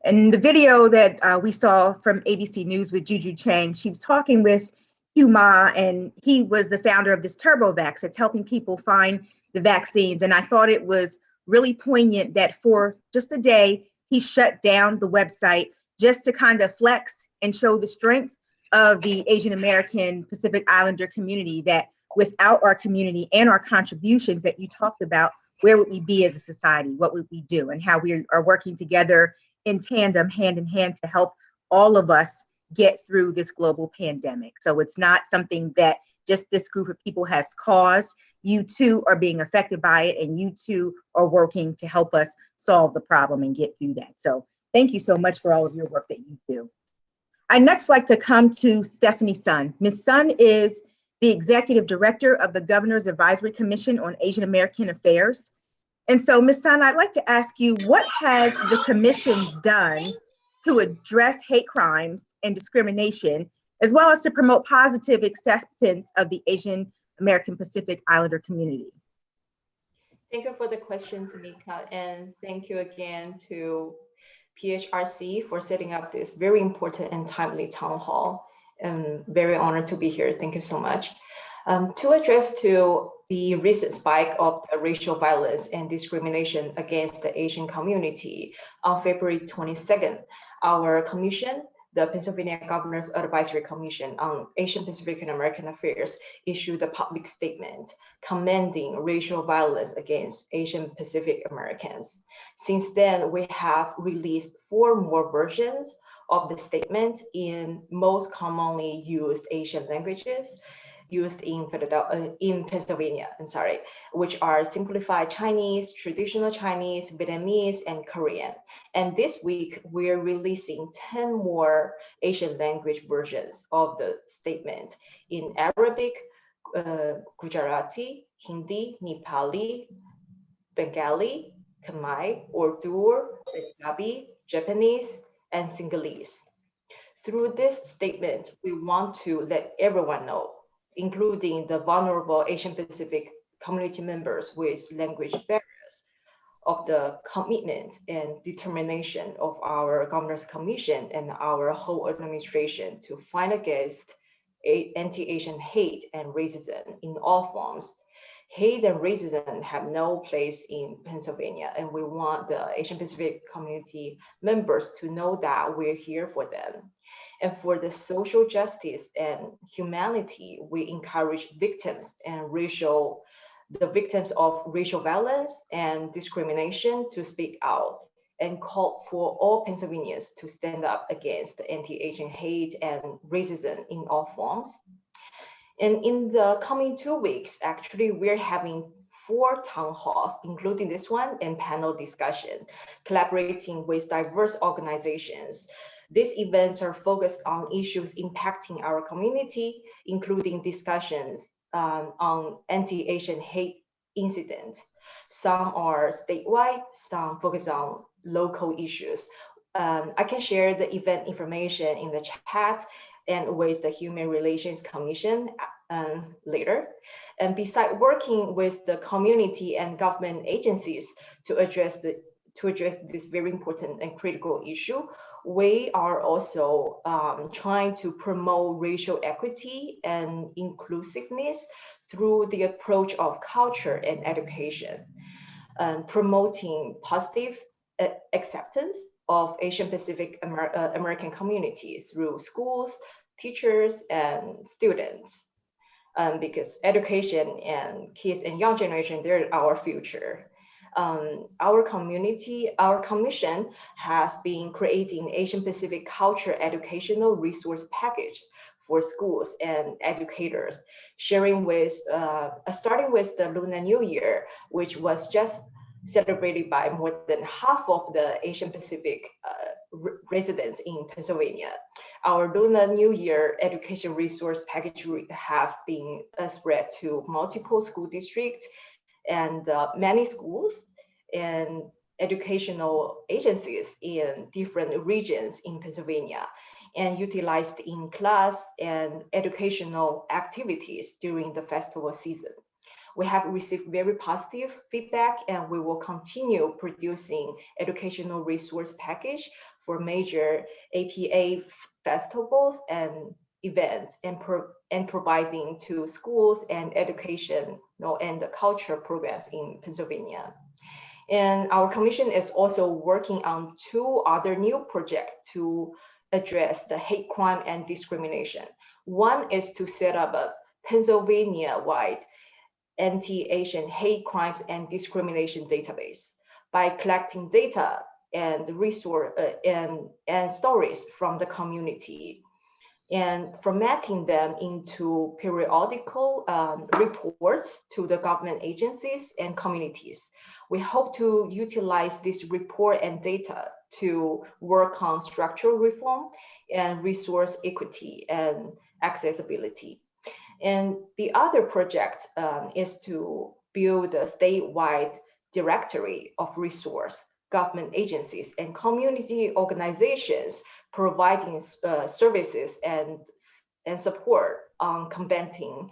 And the video that we saw from ABC News with Juju Chang, she was talking with Hugh Ma, and he was the founder of this TurboVax that's helping people find the vaccines. And I thought it was really poignant that for just a day, he shut down the website just to kind of flex and show the strength of the Asian American Pacific Islander community, that without our community and our contributions that you talked about, where would we be as a society? What would we do? And how we are working together in tandem, hand in hand, to help all of us get through this global pandemic. So it's not something that just this group of people has caused. You too are being affected by it, and you too are working to help us solve the problem and get through that. So thank you so much for all of your work that you do. I'd next like to come to Stephanie Sun. Ms. Sun is the Executive Director of the Governor's Advisory Commission on Asian American Affairs. And so, Ms. Sun, I'd like to ask you, what has the commission done to address hate crimes and discrimination, as well as to promote positive acceptance of the Asian American Pacific Islander community? Thank you for the question, Tamika, and thank you again to PHRC for setting up this very important and timely town hall. I'm very honored to be here. Thank you so much. To address to the recent spike of the racial violence and discrimination against the Asian community, on February 22nd, our commission, the Pennsylvania Governor's Advisory Commission on Asian Pacific and American Affairs, issued a public statement commending racial violence against Asian Pacific Americans. Since then, we have released 4 more versions of the statement in most commonly used Asian languages used in Pennsylvania, which are simplified Chinese, traditional Chinese, Vietnamese, and Korean. And this week, we're releasing 10 more Asian language versions of the statement in Arabic, Gujarati, Hindi, Nepali, Bengali, Khmer, Urdu, Punjabi, Japanese, and Sinhalese. Through this statement, we want to let everyone know, including the vulnerable Asian Pacific community members with language barriers, of the commitment and determination of our Governor's Commission and our whole administration to fight against anti-Asian hate and racism in all forms. Hate and racism have no place in Pennsylvania, and we want the Asian Pacific community members to know that we're here for them. And for the social justice and humanity, we encourage victims and the victims of racial violence and discrimination to speak out and call for all Pennsylvanians to stand up against the anti-Asian hate and racism in all forms. And in the coming 2 weeks, actually, we're having 4 town halls, including this one, and panel discussion, collaborating with diverse organizations. These events are focused on issues impacting our community, including discussions on anti-Asian hate incidents. Some are statewide, some focus on local issues. I can share the event information in the chat and with the Human Relations Commission later. And besides working with the community and government agencies to address this very important and critical issue, we are also trying to promote racial equity and inclusiveness through the approach of culture and education, promoting positive acceptance of Asian Pacific American communities through schools, teachers, and students. Because education and kids and young generation, they're our future. Our commission has been creating Asian Pacific culture educational resource package for schools and educators, starting with the Lunar New Year, which was just celebrated by more than half of the Asian Pacific residents in Pennsylvania. Our Lunar New Year education resource package have been spread to multiple school districts and many schools and educational agencies in different regions in Pennsylvania, and utilized in class and educational activities during the festival season. We have received very positive feedback, and we will continue producing educational resource package for major APA festivals and events, and providing to schools and education and the culture programs in Pennsylvania. And our commission is also working on 2 other new projects to address the hate crime and discrimination. One is to set up a Pennsylvania-wide anti-Asian hate crimes and discrimination database by collecting data and resource and stories from the community. and formatting them into periodical reports to the government agencies and communities. We hope to utilize this report and data to work on structural reform and resource equity and accessibility. And the other project is to build a statewide directory of resource, government agencies, and community organizations providing services and support on combating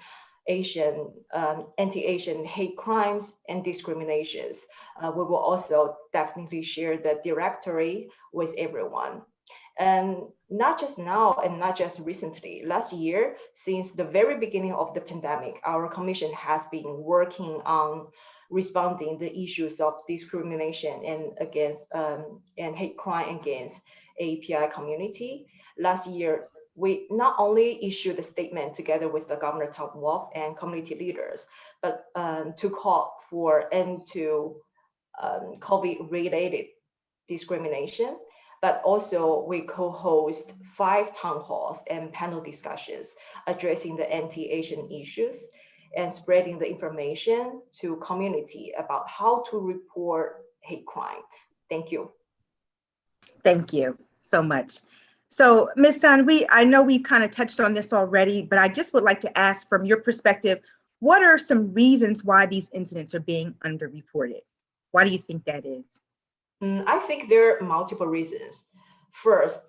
anti-Asian hate crimes and discriminations. We will also definitely share the directory with everyone. And not just now and not just recently, last year, since the very beginning of the pandemic, our commission has been working on responding the issues of discrimination and against and hate crime against AAPI community. Last year, we not only issued a statement together with the Governor Tom Wolf and community leaders, but to call for end to COVID-related discrimination. But also we co-host 5 town halls and panel discussions addressing the anti-Asian issues and spreading the information to community about how to report hate crime. Thank you. Thank you so much. So Ms. Sun, I know we've kind of touched on this already, but I just would like to ask from your perspective, what are some reasons why these incidents are being underreported? Why do you think that is? I think there are multiple reasons. First,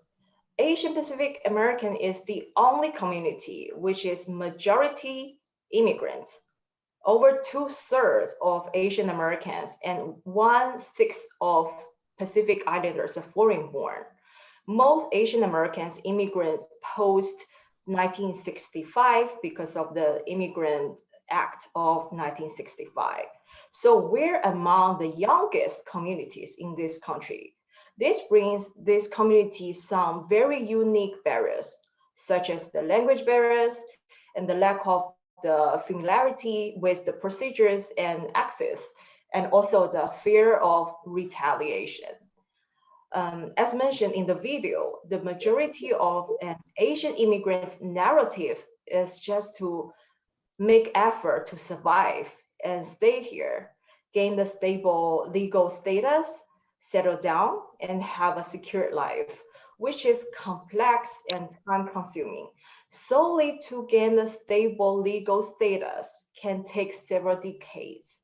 Asian Pacific American is the only community which is majority immigrants. Over 2/3 of Asian Americans and 1/6 of Pacific Islanders are foreign born. Most Asian Americans immigrants post 1965 because of the Immigrant Act of 1965. So we're among the youngest communities in this country. This brings this community some very unique barriers, such as the language barriers and the lack of the familiarity with the procedures and access, and also the fear of retaliation. As mentioned in the video, the majority of an Asian immigrant's narrative is just to make effort to survive and stay here, gain the stable legal status, settle down, and have a secure life, which is complex and time-consuming. Solely to gain a stable legal status can take several decades.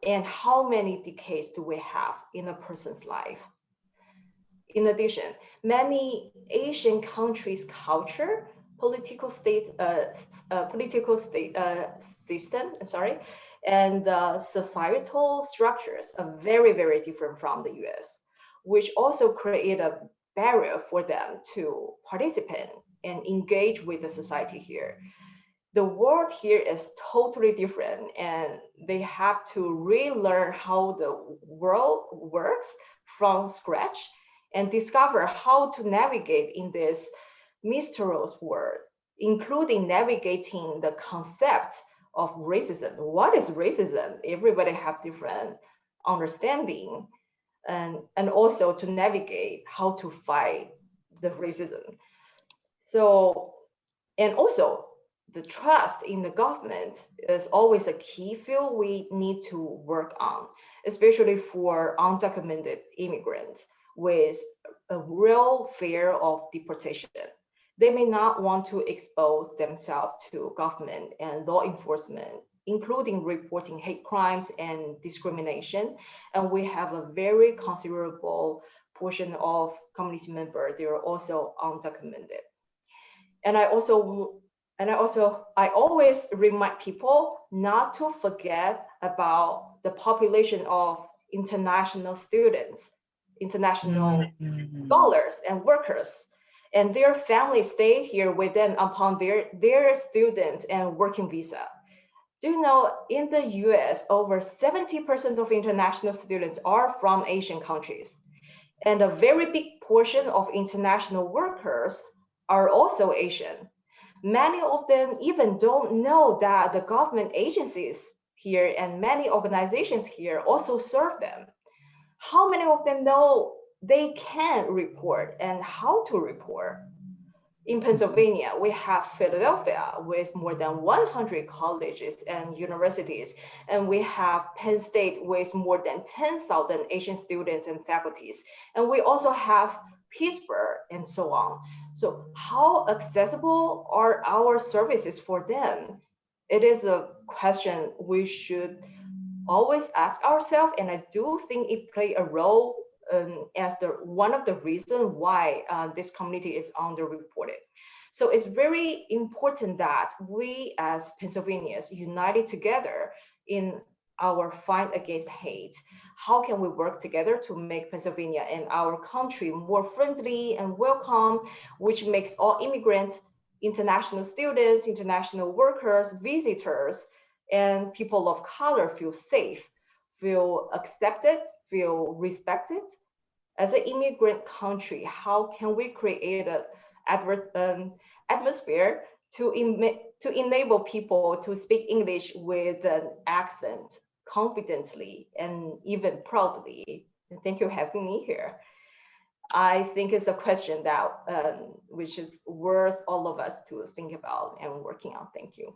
And how many decades do we have in a person's life? In addition, many Asian countries' culture, political system, and societal structures are very, very different from the US, which also create a barrier for them to participate and engage with the society here. The world here is totally different, and they have to relearn how the world works from scratch and discover how to navigate in this mysterious world, including navigating the concept of racism. What is racism? Everybody have different understanding, and also to navigate how to fight the racism. So, and also the trust in the government is always a key field we need to work on, especially for undocumented immigrants with a real fear of deportation. They may not want to expose themselves to government and law enforcement, including reporting hate crimes and discrimination. And we have a very considerable portion of community members, they are also undocumented. And I always remind people not to forget about the population of international students, international scholars and workers, and their families stay here with them upon their students and working visa. Do you know in the US, over 70% of international students are from Asian countries, and a very big portion of international workers are also Asian. Many of them even don't know that the government agencies here and many organizations here also serve them. How many of them know they can report and how to report? In Pennsylvania, we have Philadelphia with more than 100 colleges and universities, and we have Penn State with more than 10,000 Asian students and faculties, and we also have Pittsburgh and so on. So how accessible are our services for them? It is a question we should always ask ourselves, and I do think it play a role as one of the reasons why this community is underreported. So it's very important that we as Pennsylvanians united together in our fight against hate. How can we work together to make Pennsylvania and our country more friendly and welcome, which makes all immigrants, international students, international workers, visitors, and people of color feel safe, feel accepted, feel respected? As an immigrant country, how can we create an atmosphere to enable people to speak English with an accent confidently and even proudly? And thank you for having me here. I think it's a question that which is worth all of us to think about and working on. Thank you.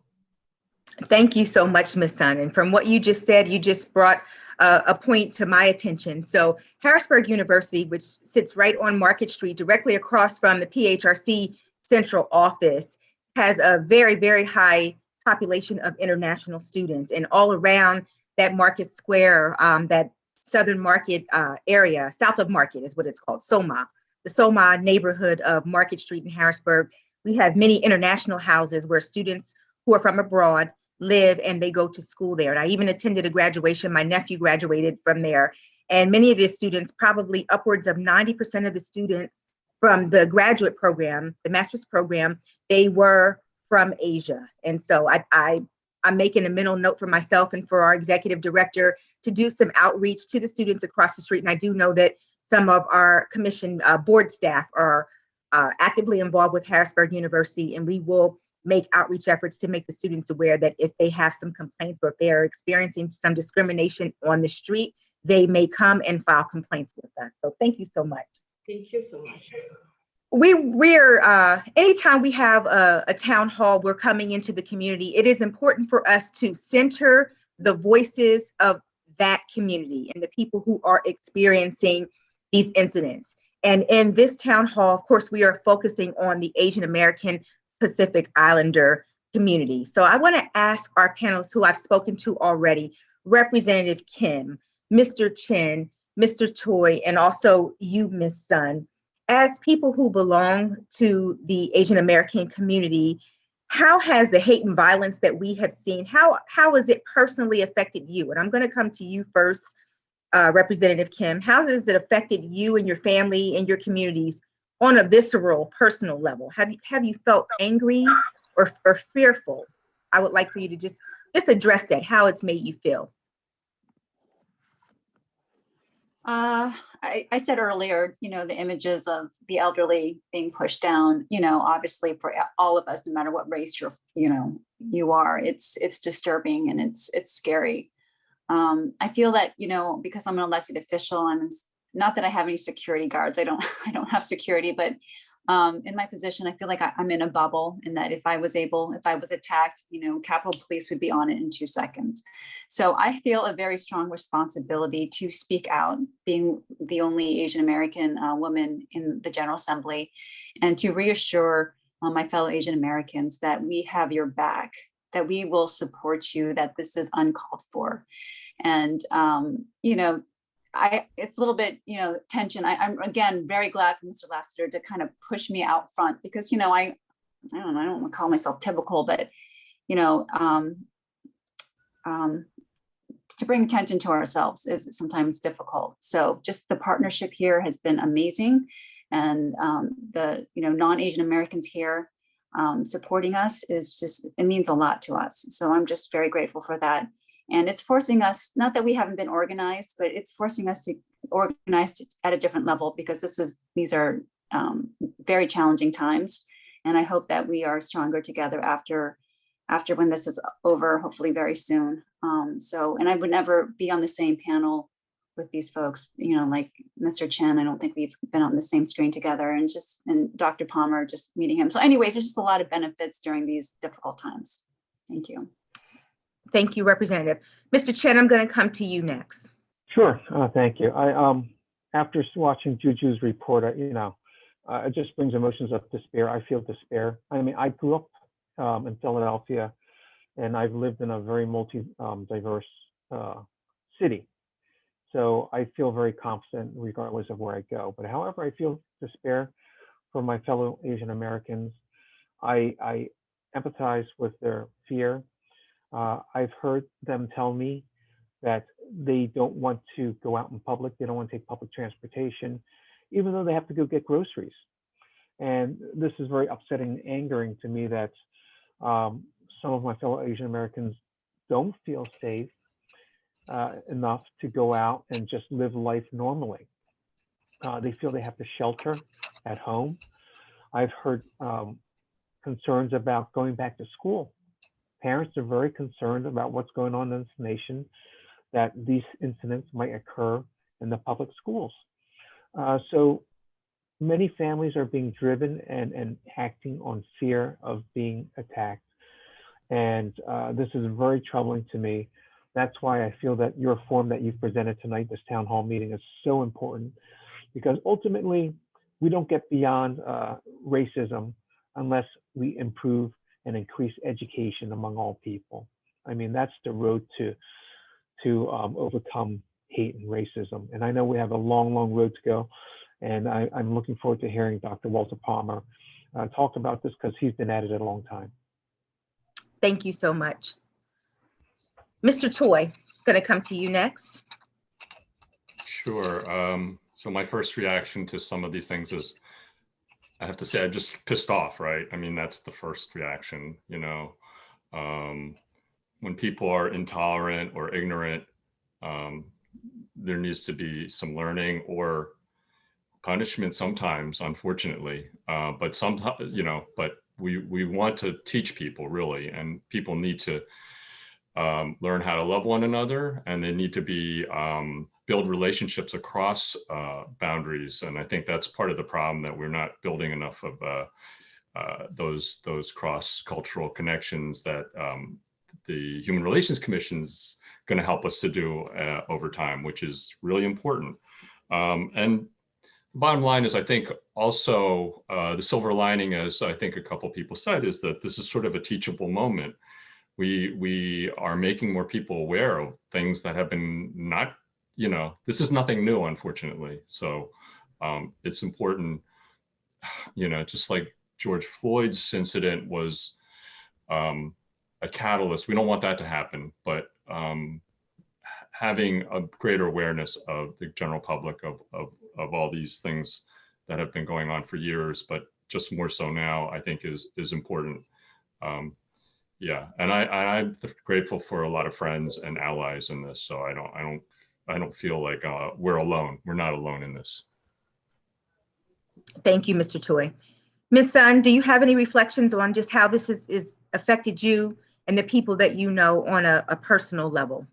Thank you so much, Ms. Sun. And from what you just said, you just brought a point to my attention. So Harrisburg University, which sits right on Market Street, directly across from the PHRC central office, has a very, very high population of international students. And all around that Market Square, that Southern Market area, south of Market is what it's called, SOMA, the SOMA neighborhood of Market Street in Harrisburg. We have many international houses where students who are from abroad live and they go to school there. And I even attended a graduation. My nephew graduated from there. And many of the students, probably upwards of 90% of the students from the graduate program, the master's program, they were from Asia. And so I'm making a mental note for myself and for our executive director to do some outreach to the students across the street. And I do know that some of our commission board staff are actively involved with Harrisburg University, and we will make outreach efforts to make the students aware that if they have some complaints or if they are experiencing some discrimination on the street, they may come and file complaints with us. So thank you so much. Thank you so much. We're anytime we have a town hall, we're coming into the community. It is important for us to center the voices of that community and the people who are experiencing these incidents. And in this town hall, of course, we are focusing on the Asian American Pacific Islander community. So I want to ask our panelists who I've spoken to already, Representative Kim, Mr. Chin, Mr. Choi, and also you, Ms. Sun, as people who belong to the Asian American community, how has the hate and violence that we have seen, how has it personally affected you? And I'm going to come to you first, Representative Kim. How has it affected you and your family and your communities on a visceral, personal level? Have you felt angry or fearful? I would like for you to just address that, how it's made you feel. I said earlier, the images of the elderly being pushed down, obviously for all of us, no matter what race you are, it's disturbing and it's scary. I feel that, because I'm an elected official, not that I have any security guards. I don't have security, but in my position, I feel like I'm in a bubble, and that if I was attacked, Capitol Police would be on it in 2 seconds. So I feel a very strong responsibility to speak out, being the only Asian American woman in the General Assembly, and to reassure my fellow Asian Americans that we have your back, that we will support you, that this is uncalled for. And, it's a little bit, tension. I'm again very glad for Mr. Lassiter to kind of push me out front, because, I don't want to call myself typical, but, to bring attention to ourselves is sometimes difficult. So just the partnership here has been amazing. And the, non-Asian Americans here supporting us it means a lot to us. So I'm just very grateful for that. And it's forcing us, not that we haven't been organized, but it's forcing us to organize at a different level, because these are very challenging times. And I hope that we are stronger together after when this is over, hopefully very soon. And I would never be on the same panel with these folks, like Mr. Chen. I don't think we've been on the same screen together, and Dr. Palmer, just meeting him. So anyways, there's just a lot of benefits during these difficult times. Thank you. Thank you, Representative. Mr. Chen, I'm going to come to you next. Sure. Thank you. After watching Juju's report, it just brings emotions of despair. I feel despair. I mean, I grew up in Philadelphia, and I've lived in a very diverse city. So I feel very confident regardless of where I go. But however, I feel despair for my fellow Asian Americans. I empathize with their fear. I've heard them tell me that they don't want to go out in public. They don't want to take public transportation, even though they have to go get groceries. And this is very upsetting and angering to me that some of my fellow Asian Americans don't feel safe enough to go out and just live life normally. They feel they have to shelter at home. I've heard concerns about going back to school. Parents are very concerned about what's going on in this nation, that these incidents might occur in the public schools. So many families are being driven and acting on fear of being attacked. And this is very troubling to me. That's why I feel that your form that you've presented tonight, this town hall meeting, is so important, because ultimately we don't get beyond racism unless we improve and increase education among all people. I mean, that's the road to overcome hate and racism. And I know we have a long, long road to go. And I'm looking forward to hearing Dr. Walter Palmer talk about this, because he's been at it a long time. Thank you so much. Mr. Toy, going to come to you next. Sure. So my first reaction to some of these things is, I have to say, I'm just pissed off, right? I mean, that's the first reaction, when people are intolerant or ignorant, there needs to be some learning or punishment sometimes, unfortunately. But sometimes, but we want to teach people, really, and people need to learn how to love one another, and they need to be build relationships across boundaries. And I think that's part of the problem, that we're not building enough of those cross-cultural connections that the Human Relations Commission is going to help us to do over time, which is really important. And the bottom line is, I think also the silver lining, as I think a couple people said, is that this is sort of a teachable moment. We are making more people aware of things that have been not, this is nothing new, unfortunately. So it's important, just like George Floyd's incident was a catalyst. We don't want that to happen, but having a greater awareness of the general public of all these things that have been going on for years, but just more so now, I think is important. Yeah, and I'm grateful for a lot of friends and allies in this. So I don't feel like we're alone. We're not alone in this. Thank you, Mr. Toy. Ms. Sun, do you have any reflections on just how this is affected you and the people that you know on a personal level?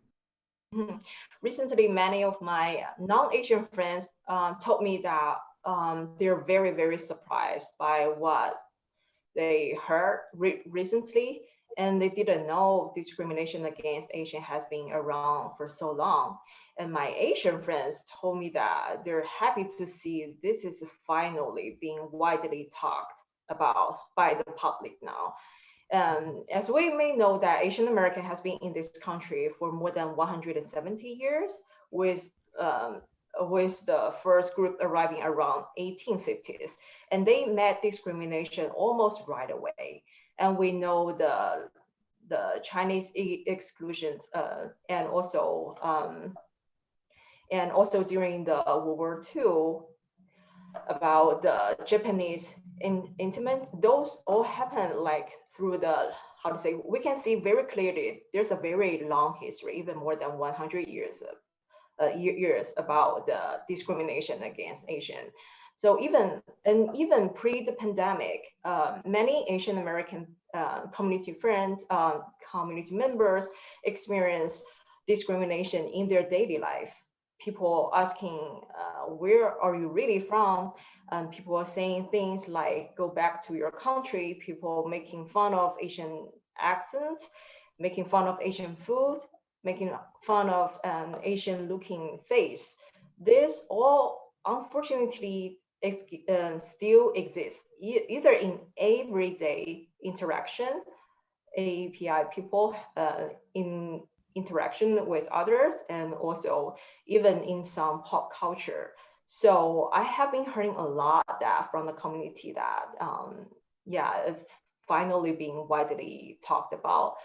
Recently, many of my non-Asian friends told me that they're very, very surprised by what they heard recently, and they didn't know discrimination against Asian has been around for so long. And my Asian friends told me that they're happy to see this is finally being widely talked about by the public now. As we may know, that Asian American has been in this country for more than 170 years, with the first group arriving around 1850s, and they met discrimination almost right away. And we know the Chinese exclusions, and also during the World War II, about the Japanese internment. Those all happened like through the, we can see very clearly there's a very long history, even more than 100 years about the discrimination against Asian. So even pre the pandemic, many Asian American community friends, community members experience discrimination in their daily life. people asking, where are you really from? People are saying things like, go back to your country. People making fun of Asian accents, making fun of Asian food, making fun of Asian looking face. This all unfortunately still exists, either in everyday interaction, AAPI people in interaction with others, and also even in some pop culture. So I have been hearing a lot that from the community that, yeah, it's finally being widely talked about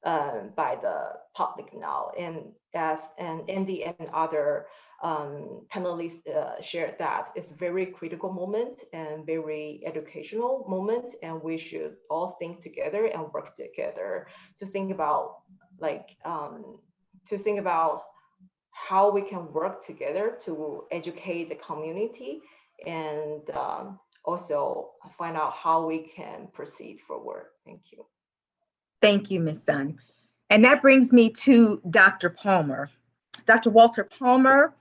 by the public now. And as Andy and other panelists shared, that it's a very critical moment and very educational moment, and we should all think together and work together to think about how we can work together to educate the community, and also find out how we can proceed forward. Thank you. Thank you, Ms. Sun. And that brings me to Dr. Palmer. Dr. Walter Palmer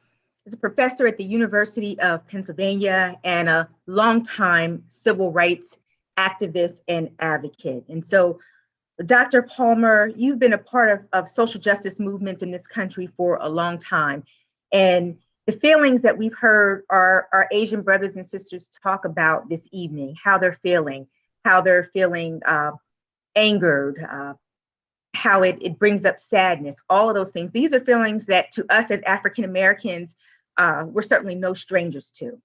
is a professor at the University of Pennsylvania and a longtime civil rights activist and advocate. And so, Dr. Palmer, you've been a part of social justice movements in this country for a long time. And the feelings that we've heard our Asian brothers and sisters talk about this evening, how they're feeling angered, how it brings up sadness, all of those things. These are feelings that to us as African Americans, we're certainly no strangers to.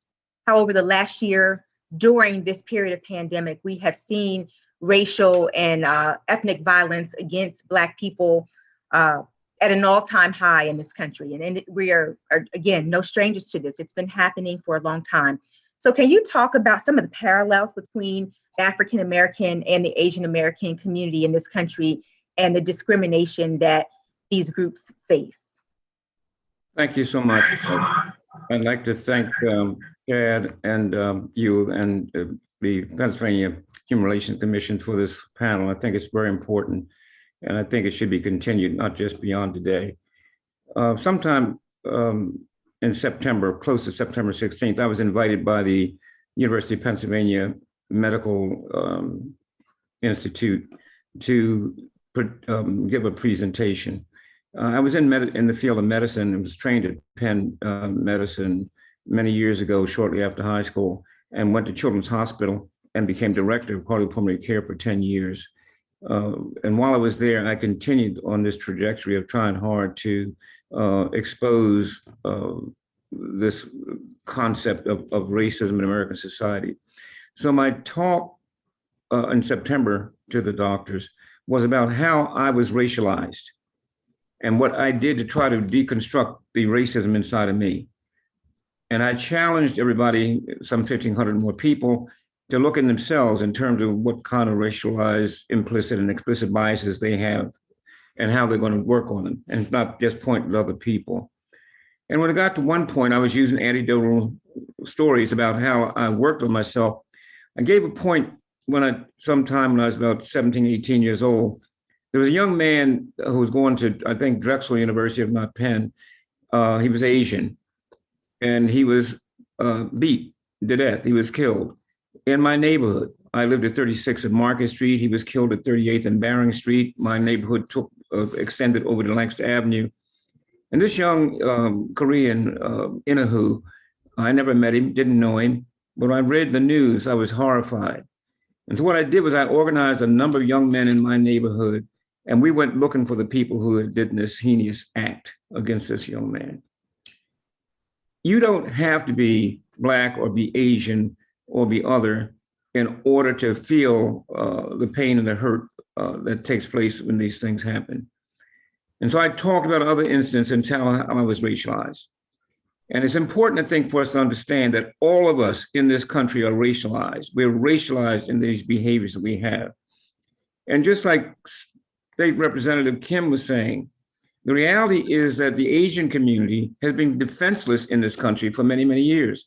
However, the last year, during this period of pandemic, we have seen racial and ethnic violence against Black people at an all-time high in this country. And we are, again, no strangers to this. It's been happening for a long time. So can you talk about some of the parallels between the African American and the Asian American community in this country and the discrimination that these groups face? Thank you so much. I'd like to thank Chad and you and the Pennsylvania Human Relations Commission for this panel. I think it's very important, and I think it should be continued, not just beyond today. Sometime in September, close to September 16th, I was invited by the University of Pennsylvania Medical Institute to give a presentation. I was in the field of medicine and was trained at Penn Medicine many years ago, shortly after high school, and went to Children's Hospital and became director of cardiopulmonary care for 10 years. And while I was there, I continued on this trajectory of trying hard to expose this concept of racism in American society. So my talk in September to the doctors was about how I was racialized and what I did to try to deconstruct the racism inside of me. And I challenged everybody, some 1,500 more people, to look in themselves in terms of what kind of racialized, implicit and explicit biases they have and how they're going to work on them, and not just point at other people. And when it got to one point, I was using anecdotal stories about how I worked on myself. I gave a point sometime when I was about 17, 18 years old. There was a young man who was going to, I think, Drexel University, if not Penn. He was Asian, and he was beat to death. He was killed in my neighborhood. I lived at 36 at Market Street. He was killed at 38th and Baring Street. My neighborhood extended over to Lancaster Avenue. And this young Korean, Inahu, I never met him, didn't know him, but when I read the news, I was horrified. And so what I did was I organized a number of young men in my neighborhood, and we went looking for the people who had did this heinous act against this young man. You don't have to be Black or be Asian or be other in order to feel the pain and the hurt that takes place when these things happen. And so I talked about other instances and how I was racialized. And it's important, I think, for us to understand that all of us in this country are racialized. We're racialized in these behaviors that we have. And just like State Representative Kim was saying, the reality is that the Asian community has been defenseless in this country for many, many years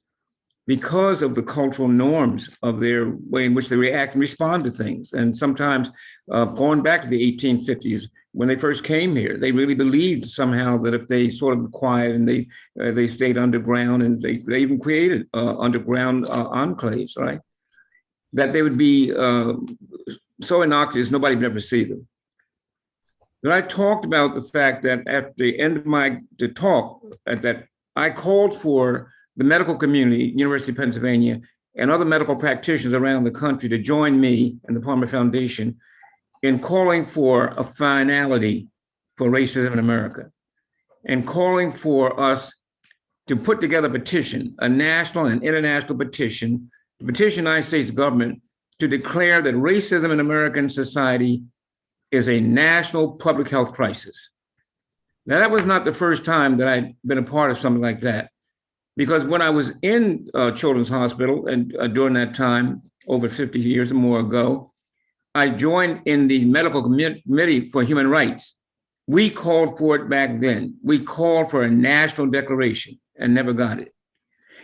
because of the cultural norms of their way in which they react and respond to things. And sometimes going back to the 1850s, when they first came here. They really believed somehow that if they sort of quiet and they stayed underground, and they even created underground enclaves, right? That they would be so innocuous, nobody would ever see them. But I talked about the fact that at the end of the talk, that I called for the medical community, University of Pennsylvania, and other medical practitioners around the country to join me and the Palmer Foundation in calling for a finality for racism in America, and calling for us to put together a petition, a national and international petition, to petition the United States government to declare that racism in American society is a national public health crisis. Now, that was not the first time that I'd been a part of something like that, because when I was in Children's Hospital, and during that time, over 50 years or more ago, I joined in the Medical Committee for Human Rights. We called for it back then. We called for a national declaration and never got it.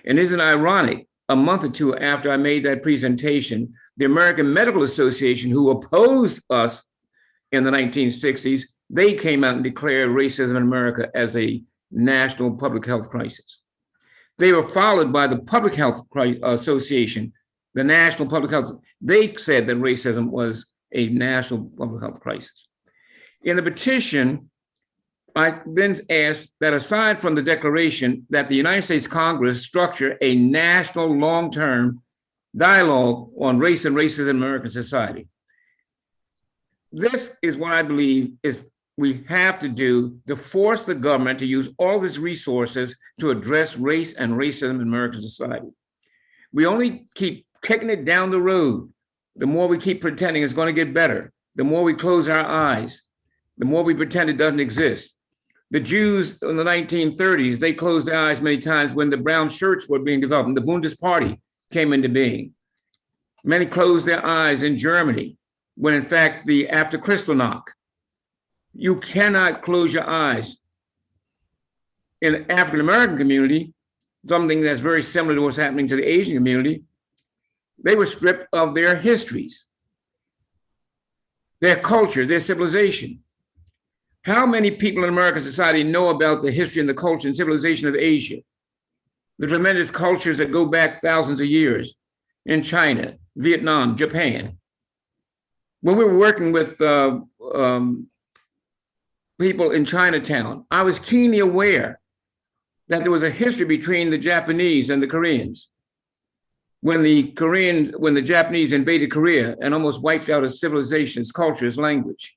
And isn't it ironic, a month or two after I made that presentation, the American Medical Association, who opposed us in the 1960s, they came out and declared racism in America as a national public health crisis. They were followed by the Public Health Association, the National Public Health. They said that racism was a national public health crisis. In the petition, I then asked that aside from the declaration, that the United States Congress structure a national long-term dialogue on race and racism in American society. This is what I believe is we have to do to force the government to use all of its resources to address race and racism in American society. We only keep kicking it down the road. The more we keep pretending it's going to get better, the more we close our eyes, the more we pretend it doesn't exist. The Jews in the 1930s, they closed their eyes many times when the brown shirts were being developed and the Bundist Party came into being. Many closed their eyes in Germany when in fact after Kristallnacht. You cannot close your eyes. In the African-American community, something that's very similar to what's happening to the Asian community, they were stripped of their histories, their culture, their civilization. How many people in American society know about the history and the culture and civilization of Asia? The tremendous cultures that go back thousands of years in China, Vietnam, Japan. When we were working with people in Chinatown, I was keenly aware that there was a history between the Japanese and the Koreans. When the Japanese invaded Korea and almost wiped out its civilization, its culture, its language.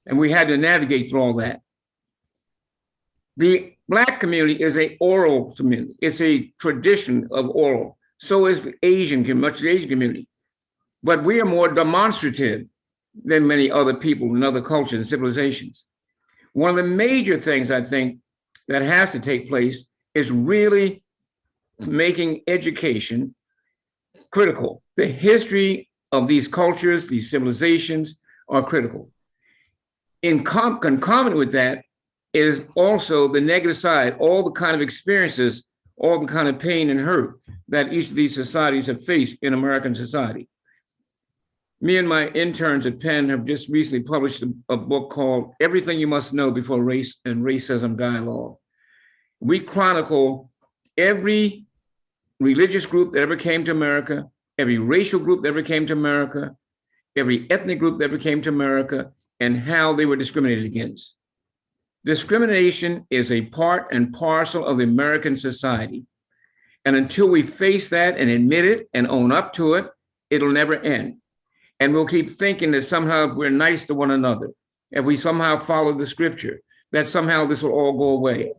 And we had to navigate through all that. The Black community is an oral community. It's a tradition of oral. So is the much of the Asian community. But we are more demonstrative than many other people in other cultures and civilizations. One of the major things I think that has to take place is really making education critical. The history of these cultures, these civilizations are critical. In concomitant with that is also the negative side, all the kind of experiences, all the kind of pain and hurt that each of these societies have faced in American society. Me and my interns at Penn have just recently published a book called Everything You Must Know Before Race and Racism Dialogue. We chronicle every religious group that ever came to America, every racial group that ever came to America, every ethnic group that ever came to America, and how they were discriminated against. Discrimination is a part and parcel of the American society. And until we face that and admit it and own up to it, it'll never end. And we'll keep thinking that somehow if we're nice to one another, if we somehow follow the scripture, that somehow this will all go away.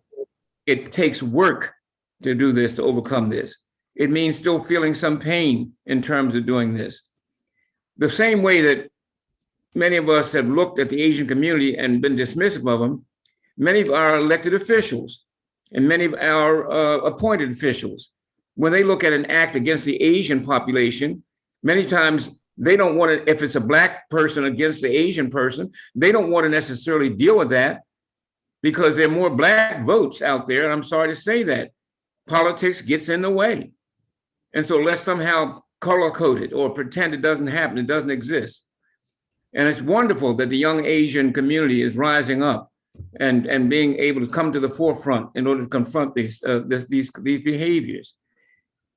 It takes work to do this, to overcome this. It means still feeling some pain in terms of doing this. The same way that many of us have looked at the Asian community and been dismissive of them, many of our elected officials and many of our appointed officials, when they look at an act against the Asian population, many times they don't want to, if it's a Black person against the Asian person, they don't want to necessarily deal with that because there are more Black votes out there. And I'm sorry to say that. Politics gets in the way. And so let's somehow color code it or pretend it doesn't happen, it doesn't exist. And it's wonderful that the young Asian community is rising up and being able to come to the forefront in order to confront these behaviors.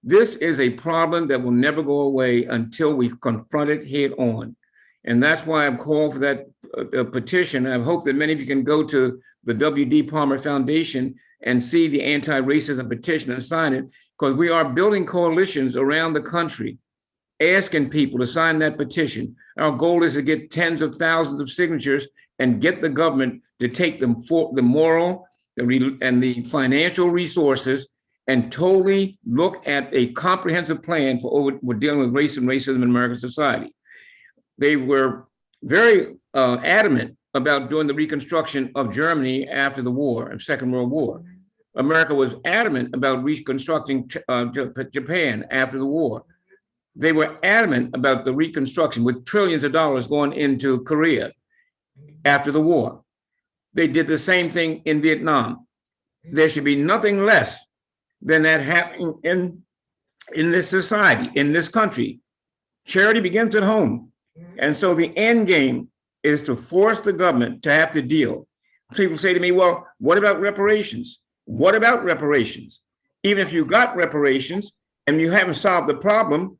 This is a problem that will never go away until we confront it head on. And that's why I've called for that petition. I hope that many of you can go to the W.D. Palmer Foundation and see the anti-racism petition and sign it, because we are building coalitions around the country, asking people to sign that petition. Our goal is to get tens of thousands of signatures and get the government to take the moral and the financial resources and totally look at a comprehensive plan for dealing with race and racism in American society. They were very adamant about doing the reconstruction of Germany after the war, Second World War. America was adamant about reconstructing Japan after the war. They were adamant about the reconstruction with trillions of dollars going into Korea after the war. They did the same thing in Vietnam. There should be nothing less than that happening in this society, in this country. Charity begins at home. And so the end game is to force the government to have to deal. People say to me, well, what about reparations? What about reparations? Even if you got reparations and you haven't solved the problem,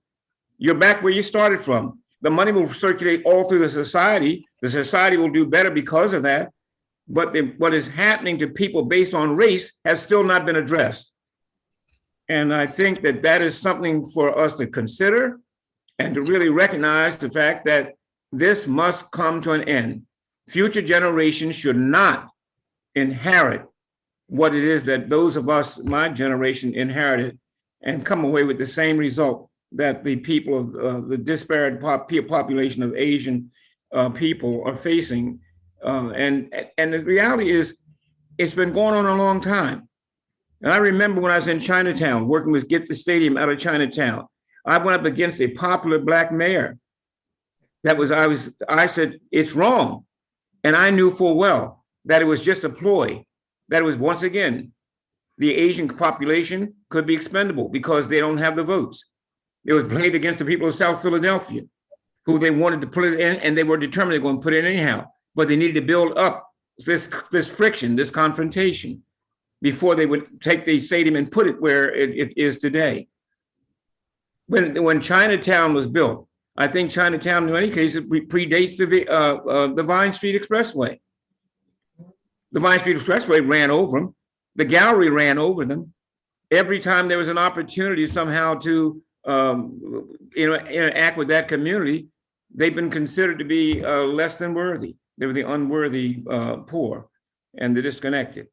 you're back where you started from. The money will circulate all through the society. The society will do better because of that. But what is happening to people based on race has still not been addressed. And I think that that is something for us to consider and to really recognize the fact that this must come to an end. Future generations should not inherit what it is that those of us, my generation, inherited and come away with the same result that the people of the disparate population of Asian people are facing. And the reality is, it's been going on a long time. And I remember when I was in Chinatown, working with Get the Stadium out of Chinatown, I went up against a popular Black mayor. I said, it's wrong. And I knew full well that it was just a ploy. That it was, once again, the Asian population could be expendable because they don't have the votes. It was played against the people of South Philadelphia, who they wanted to put it in, and they were determined they're going to put it in anyhow. But they needed to build up this friction, this confrontation, before they would take the stadium and put it where it is today. When Chinatown was built, I think Chinatown, in many cases, predates the Vine Street Expressway. The Vine Street Expressway ran over them. The gallery ran over them. Every time there was an opportunity somehow to interact with that community, they've been considered to be less than worthy. They were the unworthy poor and the disconnected.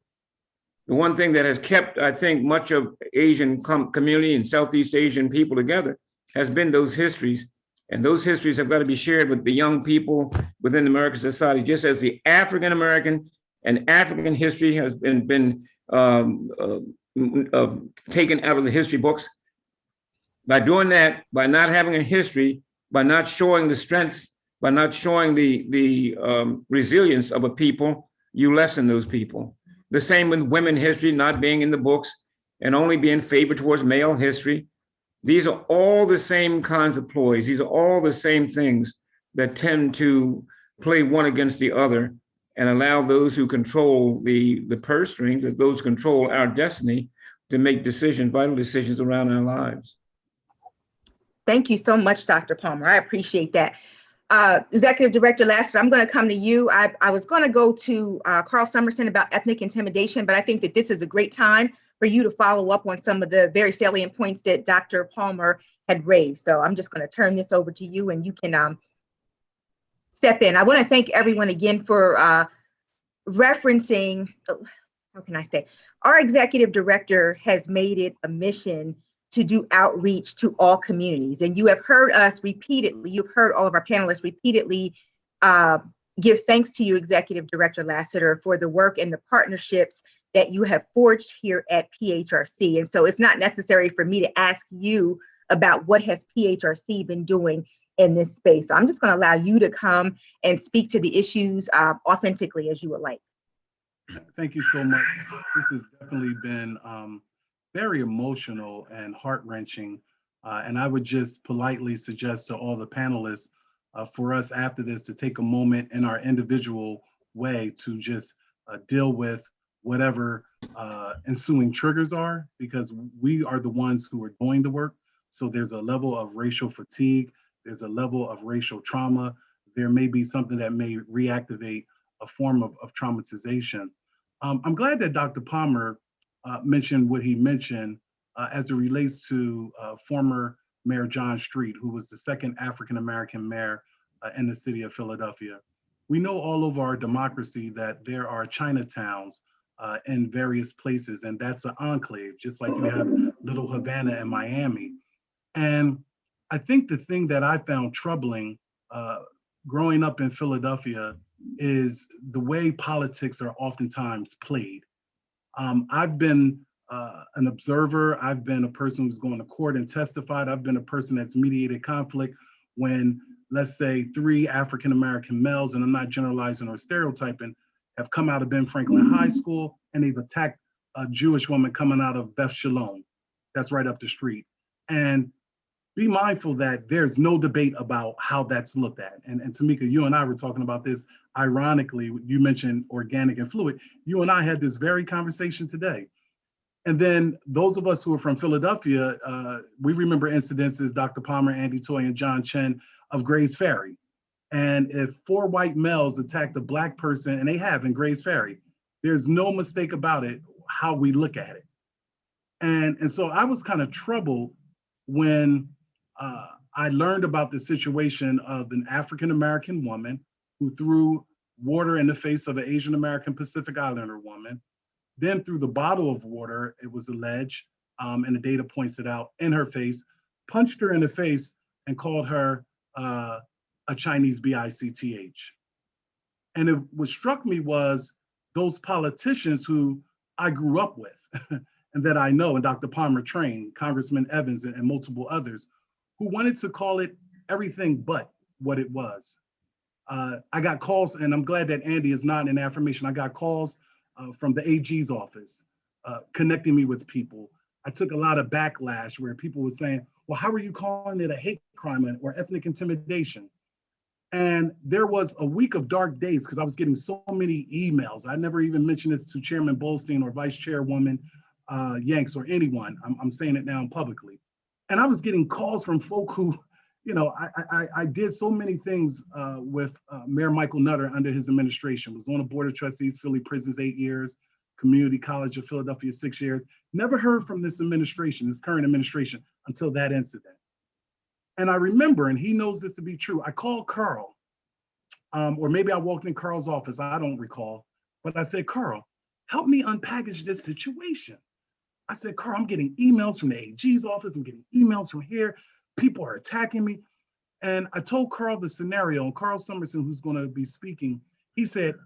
The one thing that has kept, I think, much of Asian community and Southeast Asian people together has been those histories. And those histories have got to be shared with the young people within American society, just as the African American and African history has been taken out of the history books. By doing that, by not having a history, by not showing the strengths, by not showing the resilience of a people, you lessen those people. The same with women history not being in the books and only being favored towards male history. These are all the same kinds of ploys. These are all the same things that tend to play one against the other and allow those who control the purse strings, those who control our destiny, to make vital decisions around our lives. Thank you so much, Dr. Palmer. I appreciate that. Executive Director Lassiter, I'm going to come to you. I was going to go to Carl Summerson about ethnic intimidation, but I think that this is a great time for you to follow up on some of the very salient points that Dr. Palmer had raised. So I'm just going to turn this over to you and you can step in. I want to thank everyone again for referencing, how can I say, our executive director has made it a mission to do outreach to all communities. And you have heard us repeatedly, you've heard all of our panelists repeatedly give thanks to you, Executive Director Lassiter, for the work and the partnerships that you have forged here at PHRC. And so it's not necessary for me to ask you about what has PHRC been doing in this space. So I'm just going to allow you to come and speak to the issues authentically as you would like. Thank you so much. This has definitely been very emotional and heart-wrenching. And I would just politely suggest to all the panelists for us after this to take a moment in our individual way to just deal with whatever ensuing triggers are, because we are the ones who are doing the work. So there's a level of racial fatigue, there's a level of racial trauma, there may be something that may reactivate a form of traumatization. I'm glad that Dr. Palmer mentioned what he mentioned as it relates to former Mayor John Street, who was the second African-American mayor in the city of Philadelphia. We know all over our democracy that there are Chinatowns in various places, and that's an enclave, just like you have Little Havana in Miami. And I think the thing that I found troubling growing up in Philadelphia is the way politics are oftentimes played. I've been an observer. I've been a person who's gone to court and testified. I've been a person that's mediated conflict when, let's say, 3 African-American males, and I'm not generalizing or stereotyping, have come out of Ben Franklin High School and they've attacked a Jewish woman coming out of Beth Shalom. That's right up the street. And be mindful that there's no debate about how that's looked at. And Tamika, you and I were talking about this. Ironically, you mentioned organic and fluid. You and I had this very conversation today. And then those of us who are from Philadelphia, we remember incidences, Dr. Palmer, Andy Toy, and John Chen of Gray's Ferry. And if 4 white males attacked a Black person, and they have in Gray's Ferry, there's no mistake about it, how we look at it. And so I was kind of troubled when I learned about the situation of an African-American woman who threw water in the face of an Asian-American Pacific Islander woman, then threw the bottle of water, it was alleged, and the data points it out, in her face, punched her in the face and called her a Chinese BICTH. And what struck me was those politicians who I grew up with and that I know, and Dr. Palmer trained, Congressman Evans and multiple others, who wanted to call it everything but what it was. I got calls, and I'm glad that Andy is not in affirmation. I got calls from the AG's office, connecting me with people. I took a lot of backlash where people were saying, well, how are you calling it a hate crime or ethnic intimidation? And there was a week of dark days because I was getting so many emails. I never even mentioned this to Chairman Bolstein or Vice Chairwoman Yanks or anyone. I'm saying it now publicly. And I was getting calls from folk who, you know, I did so many things with Mayor Michael Nutter under his administration. Was on the Board of Trustees, Philly Prisons 8 years, Community College of Philadelphia 6 years. Never heard from this administration, this current administration, until that incident. And I remember, and he knows this to be true, I called Carl, or maybe I walked in Carl's office, I don't recall, but I said, Carl, help me unpackage this situation. I said, Carl, I'm getting emails from the AG's office, I'm getting emails from here, people are attacking me. And I told Carl the scenario, and Carl Summerson, who's gonna be speaking, he said,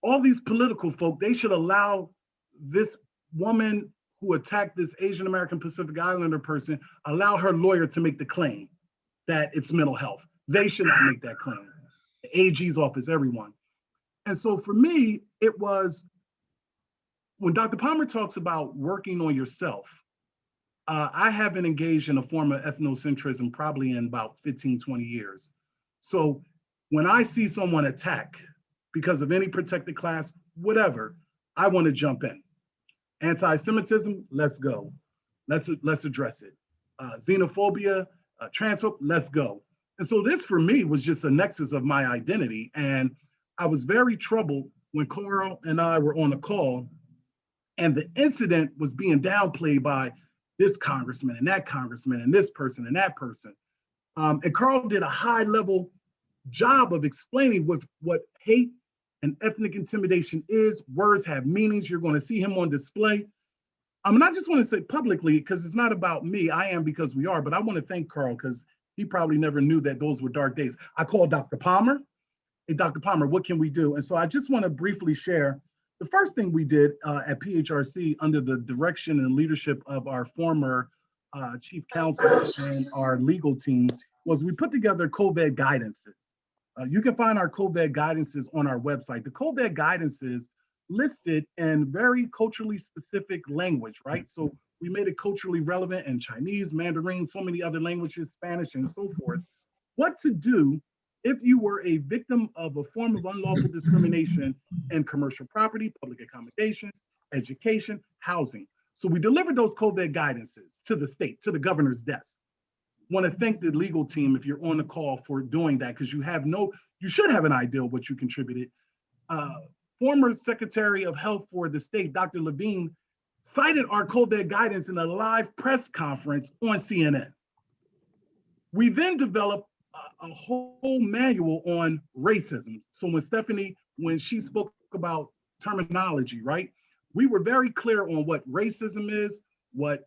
all these political folk, they should allow this woman who attacked this Asian American Pacific Islander person, allow her lawyer to make the claim that it's mental health. They should not make that claim. The AG's office, everyone. And so for me, it was, when Dr. Palmer talks about working on yourself, I have been engaged in a form of ethnocentrism probably in about 15, 20 years. So when I see someone attack because of any protected class, whatever, I want to jump in. Anti-Semitism, let's go. Let's address it. Xenophobia, transphobe, let's go. And so this for me was just a nexus of my identity. And I was very troubled when Carl and I were on a call and the incident was being downplayed by this congressman and that congressman and this person and that person. And Carl did a high level job of explaining what hate and ethnic intimidation is. Words have meanings. You're going to see him on display. And I just want to say publicly, because it's not about me, I am because we are, but I want to thank Carl because he probably never knew that those were dark days. I called Dr. Palmer. Hey, Dr. Palmer, what can we do? And so I just want to briefly share the first thing we did at PHRC under the direction and leadership of our former chief counsel and our legal team was we put together COVID guidances. You can find our COVID guidances on our website. The COVID guidances listed in very culturally specific language, right? So we made it culturally relevant in Chinese, Mandarin, so many other languages, Spanish, and so forth. what to do if you were a victim of a form of unlawful discrimination in commercial property, public accommodations, education, housing. So we delivered those COVID guidances to the state, to the governor's desk. Want to thank the legal team if you're on the call for doing that, because you should have an idea of what you contributed. Former Secretary of Health for the state, Dr. Levine, cited our COVID guidance in a live press conference on CNN. We then developed a whole manual on racism. So when she spoke about terminology, right? We were very clear on what racism is, what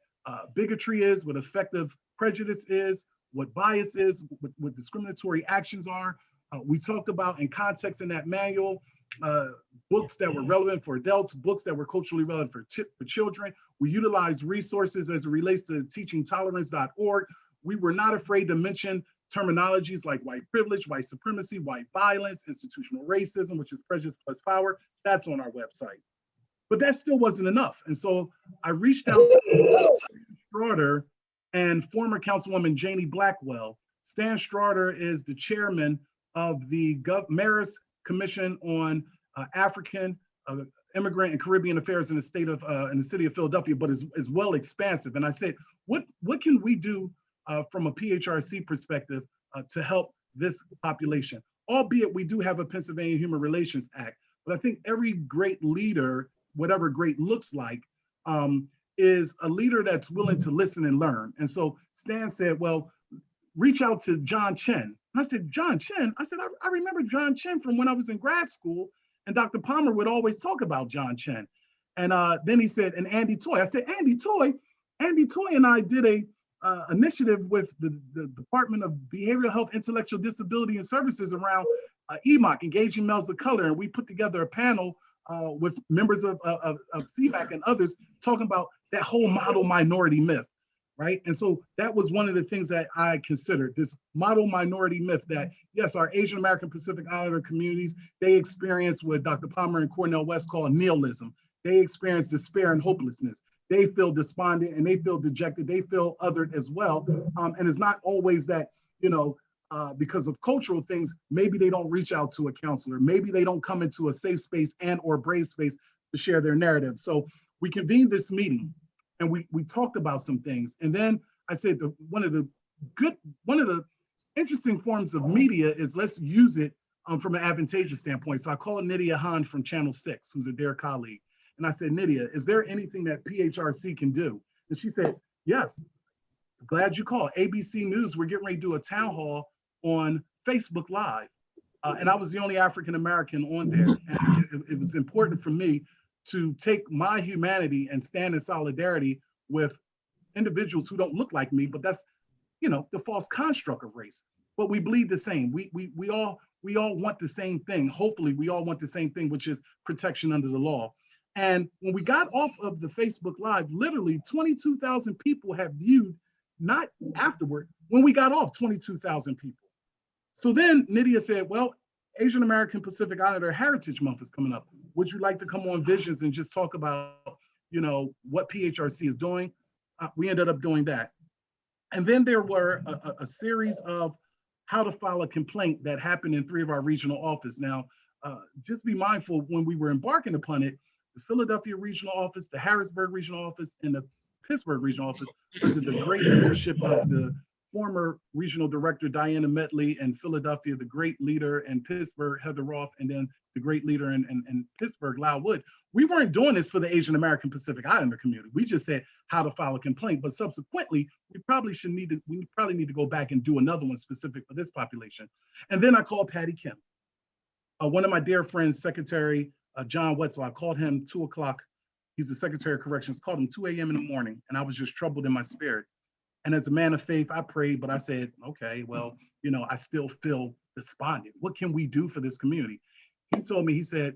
bigotry is, what effective prejudice is, what bias is, what discriminatory actions are. We talked about in context in that manual, books that were relevant for adults, books that were culturally relevant for children. We utilized resources as it relates to teachingtolerance.org. We were not afraid to mention terminologies like white privilege, white supremacy, white violence, institutional racism, which is prejudice plus power. That's on our website. But that still wasn't enough. And so I reached out to Stan Strader and former Councilwoman Janie Blackwell. Stan Strader is the chairman of the Mayor's Commission on African, Immigrant, and Caribbean Affairs in the city of Philadelphia, but is well expansive. And I said, what can we do from a PHRC perspective to help this population? Albeit we do have a Pennsylvania Human Relations Act, but I think every great leader, whatever great looks like, is a leader that's willing to listen and learn. And so Stan said, well, reach out to John Chen. And I said, John Chen? I said, I remember John Chen from when I was in grad school, and Dr. Palmer would always talk about John Chen. And then he said, and Andy Toy. I said, Andy Toy and I did a initiative with the Department of Behavioral Health, Intellectual Disability and Services around EMOC, Engaging Males of Color. And we put together a panel with members of CMAC and others talking about that whole model minority myth, right? And so that was one of the things that I considered, this model minority myth that, yes, our Asian American Pacific Islander communities, they experience what Dr. Palmer and Cornel West call nihilism. They experience despair and hopelessness. They feel despondent and they feel dejected. They feel othered as well. And it's not always that, because of cultural things, maybe they don't reach out to a counselor. Maybe they don't come into a safe space and or brave space to share their narrative. So we convened this meeting and we talked about some things. And then I said one of the interesting forms of media is let's use it from an advantageous standpoint. So I called Nydia Hahn from Channel 6, who's a dear colleague. And I said, Nydia, is there anything that PHRC can do? And she said, yes, glad you called. ABC News, we're getting ready to do a town hall on Facebook Live. And I was the only African-American on there. And it was important for me to take my humanity and stand in solidarity with individuals who don't look like me, but that's, the false construct of race. But we bleed the same. We all want the same thing. Hopefully we all want the same thing, which is protection under the law. And when we got off of the Facebook Live, literally 22,000 people have viewed, not afterward, when we got off, 22,000 people. So then Nydia said, well, Asian American Pacific Islander Heritage Month is coming up. Would you like to come on Visions and just talk about, what PHRC is doing? We ended up doing that. And then there were a series of how to file a complaint that happened in 3 of our regional offices. Now, just be mindful when we were embarking upon it, the Philadelphia Regional Office, the Harrisburg Regional Office, and the Pittsburgh Regional Office under the great leadership of the former Regional Director Diana Metley in Philadelphia, the great leader in Pittsburgh, Heather Roth, and then the great leader in Pittsburgh, Lyle Wood. We weren't doing this for the Asian American Pacific Islander community. We just said how to file a complaint, but subsequently, we probably need to go back and do another one specific for this population. And then I called Patty Kim. One of my dear friends, Secretary John Wetzel, I called him 2 o'clock. He's the Secretary of Corrections, called him 2 a.m. in the morning, and I was just troubled in my spirit. And as a man of faith, I prayed, but I said, okay, well, I still feel despondent. What can we do for this community? He told me, he said,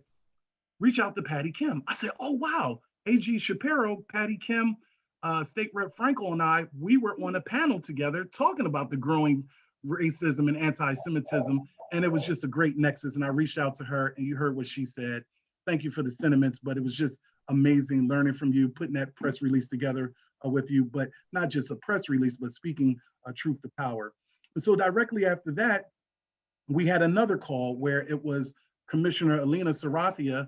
reach out to Patty Kim. I said, oh, wow. A.G. Shapiro, Patty Kim, State Rep Frankel and I, we were on a panel together talking about the growing racism and anti-Semitism. And it was just a great nexus. And I reached out to her and you heard what she said. Thank you for the sentiments, but it was just amazing learning from you, putting that press release together with you, but not just a press release, but speaking truth to power. So directly after that, we had another call where it was Commissioner Alina Sarathia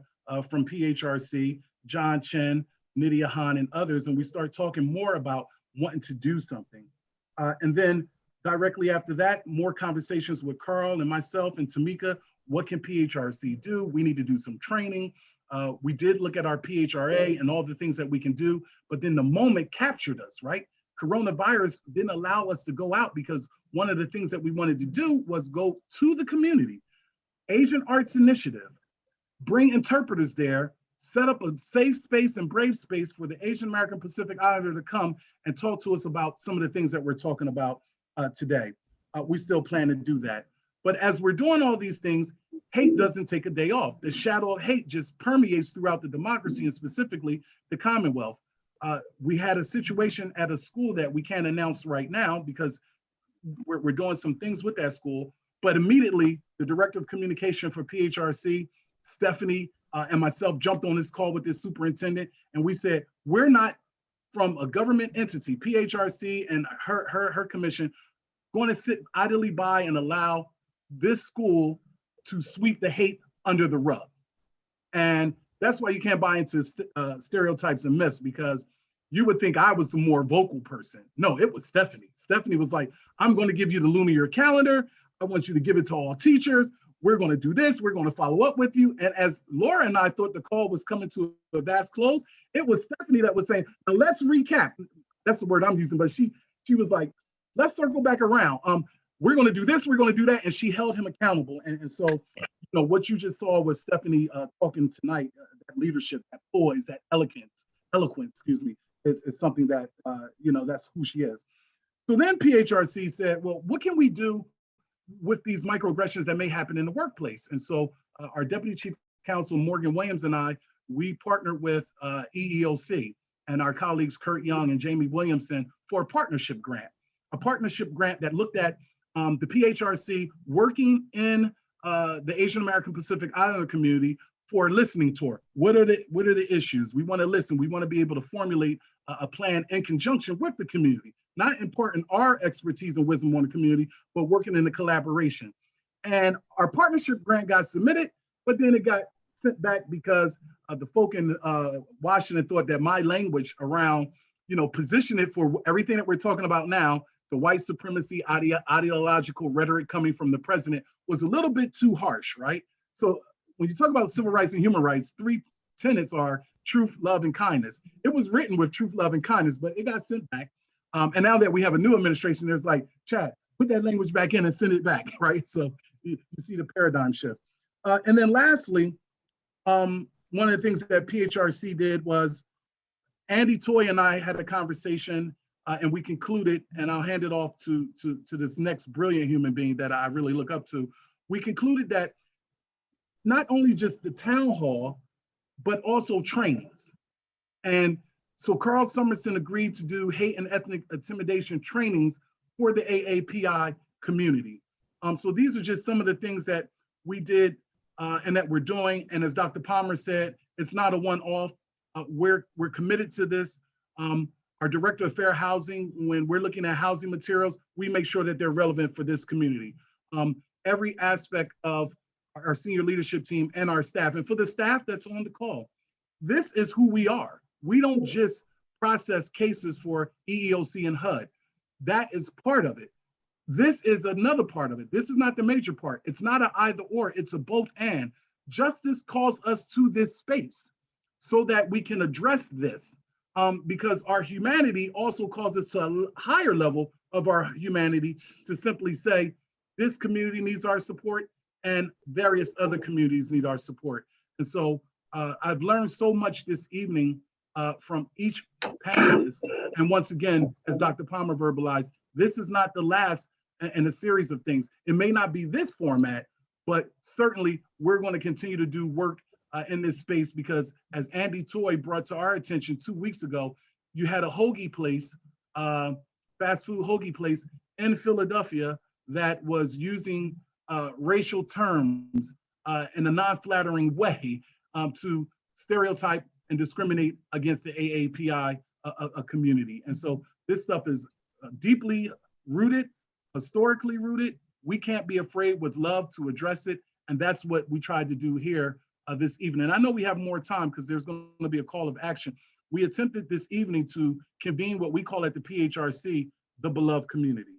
from PHRC, John Chen, Nydia Han, and others, and we started talking more about wanting to do something. And then directly after that, more conversations with Carl and myself and Tamika. What can PHRC do? We need to do some training. We did look at our PHRA and all the things that we can do, but then the moment captured us, right? Coronavirus didn't allow us to go out because one of the things that we wanted to do was go to the community. Asian Arts Initiative, bring interpreters there, set up a safe space and brave space for the Asian American Pacific Islander to come and talk to us about some of the things that we're talking about today. We still plan to do that. But as we're doing all these things, hate doesn't take a day off. The shadow of hate just permeates throughout the democracy and specifically the Commonwealth. We had a situation at a school that we can't announce right now because we're doing some things with that school, but immediately the director of communication for PHRC, Stephanie, and myself jumped on this call with this superintendent, and we said, we're not from a government entity, PHRC and her commission, going to sit idly by and allow this school to sweep the hate under the rug. And that's why you can't buy into stereotypes and myths, because you would think I was the more vocal person. No, it was Stephanie. Stephanie was like, I'm going to give you the lunar calendar. I want you to give it to all teachers. We're going to do this. We're going to follow up with you. And as Laura and I thought the call was coming to a vast close, it was Stephanie that was saying, now let's recap. That's the word I'm using, but she was like, let's circle back around. We're going to do this. We're going to do that. And she held him accountable. And so, you know, what you just saw with Stephanie talking tonight, that leadership, that poise, that eloquence, excuse me, is something that, you know, that's who she is. So then PHRC said, well, what can we do with these microaggressions that may happen in the workplace? And so our Deputy Chief Counsel, Morgan Williams, and I, we partnered with EEOC and our colleagues, Kurt Young and Jamie Williamson, for a partnership grant that looked at the PHRC working in the Asian American Pacific Islander community for a listening tour. What are the issues? We want to listen. We want to be able to formulate a plan in conjunction with the community, not imparting our expertise and wisdom on the community, but working in the collaboration. And our partnership grant got submitted, but then it got sent back because the folk in Washington thought that my language around, you know, position it for everything that we're talking about now, the white supremacy ideological rhetoric coming from the president, was a little bit too harsh, right? So when you talk about civil rights and human rights, 3 tenets are truth, love, and kindness. It was written with truth, love, and kindness, but it got sent back. And now that we have a new administration, there's like, Chad, put that language back in and send it back, right? So you see the paradigm shift. And then lastly, one of the things that PHRC did was Andy Toy and I had a conversation and we concluded, and I'll hand it off to this next brilliant human being that I really look up to. We concluded that not only just the town hall, but also trainings. And so Carl Summerson agreed to do hate and ethnic intimidation trainings for the AAPI community. So these are just some of the things that we did and that we're doing. And as Dr. Palmer said, it's not a one-off. We're committed to this. Our Director of Fair Housing, when we're looking at housing materials, we make sure that they're relevant for this community. Every aspect of our senior leadership team and our staff, and for the staff that's on the call, this is who we are. We don't just process cases for EEOC and HUD. That is part of it. This is another part of it. This is not the major part. It's not an either or, it's a both and. Justice calls us to this space so that we can address this. Because our humanity also calls us to a higher level of our humanity to simply say, this community needs our support and various other communities need our support. And so I've learned so much this evening from each panelist. And once again, as Dr. Palmer verbalized, this is not the last in a series of things. It may not be this format, but certainly we're going to continue to do work in this space, because as Andy Toy brought to our attention 2 weeks ago, you had a hoagie place, fast food hoagie place in Philadelphia that was using racial terms in a non-flattering way to stereotype and discriminate against the AAPI community. And so this stuff is deeply rooted, historically rooted. We can't be afraid with love to address it. And that's what we tried to do here this evening. And I know we have more time because there's going to be a call of action. We attempted this evening to convene what we call at the PHRC, the beloved community.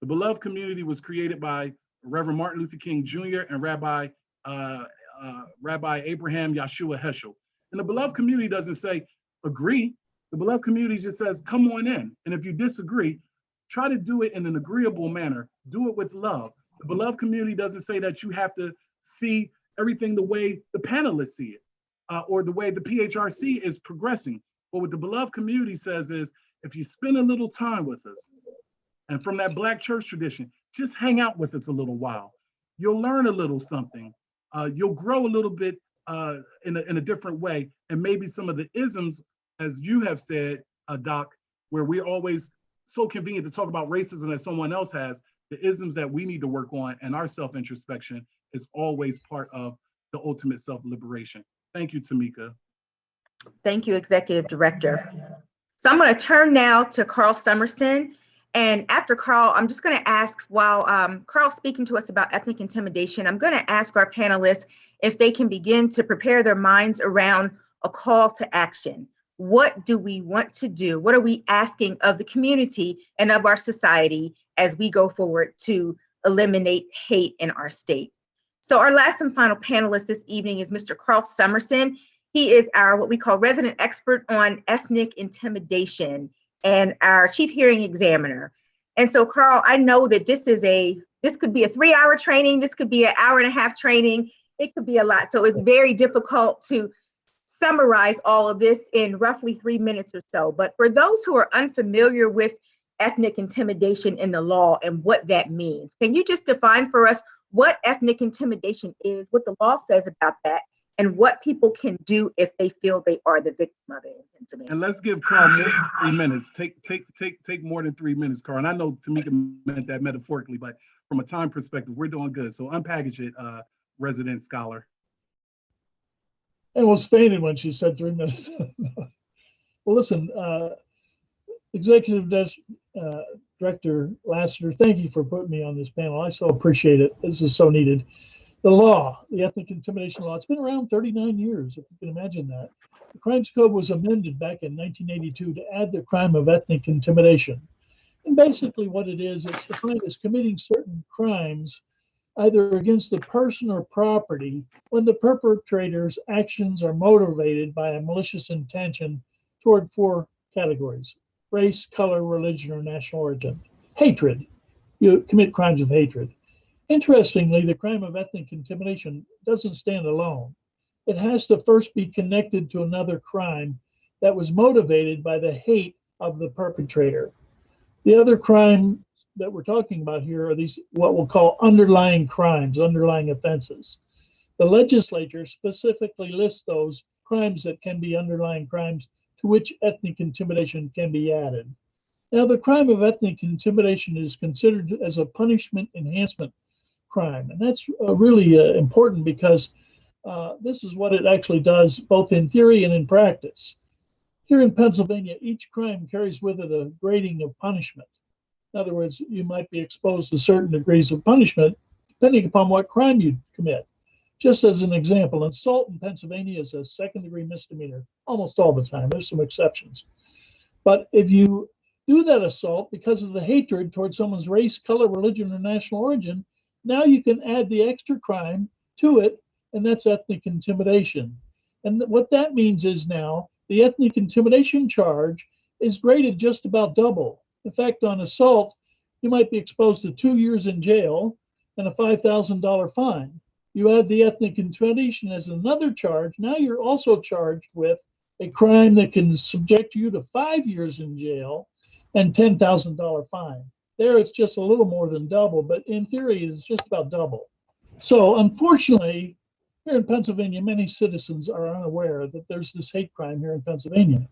The beloved community was created by Reverend Martin Luther King Jr. and Rabbi Abraham Yeshua Heschel. And the beloved community doesn't say agree. The beloved community just says, come on in. And if you disagree, try to do it in an agreeable manner. Do it with love. The beloved community doesn't say that you have to see everything the way the panelists see it or the way the PHRC is progressing. But what the beloved community says is, if you spend a little time with us, and from that Black church tradition, just hang out with us a little while. You'll learn a little something. You'll grow a little bit in a different way. And maybe some of the isms, as you have said, Doc, where we're always so convenient to talk about racism that someone else has, the isms that we need to work on and our self-introspection is always part of the ultimate self-liberation. Thank you, Tamika. Thank you, Executive Director. So I'm going to turn now to Carl Summerson. And after Carl, I'm just going to ask, while Carl's speaking to us about ethnic intimidation, I'm going to ask our panelists if they can begin to prepare their minds around a call to action. What do we want to do? What are we asking of the community and of our society as we go forward to eliminate hate in our state? So our last and final panelist this evening is Mr. Carl Summerson. He is our what we call resident expert on ethnic intimidation and our chief hearing examiner. And so, Carl, I know that this could be a 3-hour training, this could be an 1.5 hour training, it could be a lot. So it's very difficult to summarize all of this in roughly 3 minutes or so. But for those who are unfamiliar with ethnic intimidation in the law and what that means, can you just define for us what ethnic intimidation is, what the law says about that, and what people can do if they feel they are the victim of it in Pennsylvania? And let's give Carl more than 3 minutes. Take more than 3 minutes, Carl. And I know Tamika meant that metaphorically, but from a time perspective, we're doing good. So unpackage it, resident scholar. I was fainted when she said 3 minutes. Well, listen, Executive Director Lassiter, thank you for putting me on this panel. I so appreciate it. This is so needed. The law, the ethnic intimidation law, it's been around 39 years, if you can imagine that. The Crimes Code was amended back in 1982 to add the crime of ethnic intimidation. And basically what it is, it's defined as committing certain crimes either against the person or property when the perpetrator's actions are motivated by a malicious intention toward 4 categories: race, color, religion, or national origin. Hatred. You commit crimes of hatred. Interestingly, the crime of ethnic intimidation doesn't stand alone. It has to first be connected to another crime that was motivated by the hate of the perpetrator. The other crime that we're talking about here are these what we'll call underlying crimes, underlying offenses. The legislature specifically lists those crimes that can be underlying crimes to which ethnic intimidation can be added. Now, the crime of ethnic intimidation is considered as a punishment enhancement crime. And that's really important because this is what it actually does both in theory and in practice. Here in Pennsylvania, each crime carries with it a grading of punishment. In other words, you might be exposed to certain degrees of punishment depending upon what crime you commit. Just as an example, assault in Pennsylvania is a second-degree misdemeanor almost all the time. There's some exceptions. But if you do that assault because of the hatred towards someone's race, color, religion, or national origin, now you can add the extra crime to it, and that's ethnic intimidation. And what that means is now the ethnic intimidation charge is graded just about double. In fact, on assault, you might be exposed to 2 years in jail and a $5,000 fine. You add the ethnic intimidation as another charge. Now you're also charged with a crime that can subject you to 5 years in jail and $10,000 fine. There, it's just a little more than double, but in theory, it's just about double. So unfortunately, here in Pennsylvania, many citizens are unaware that there's this hate crime here in Pennsylvania.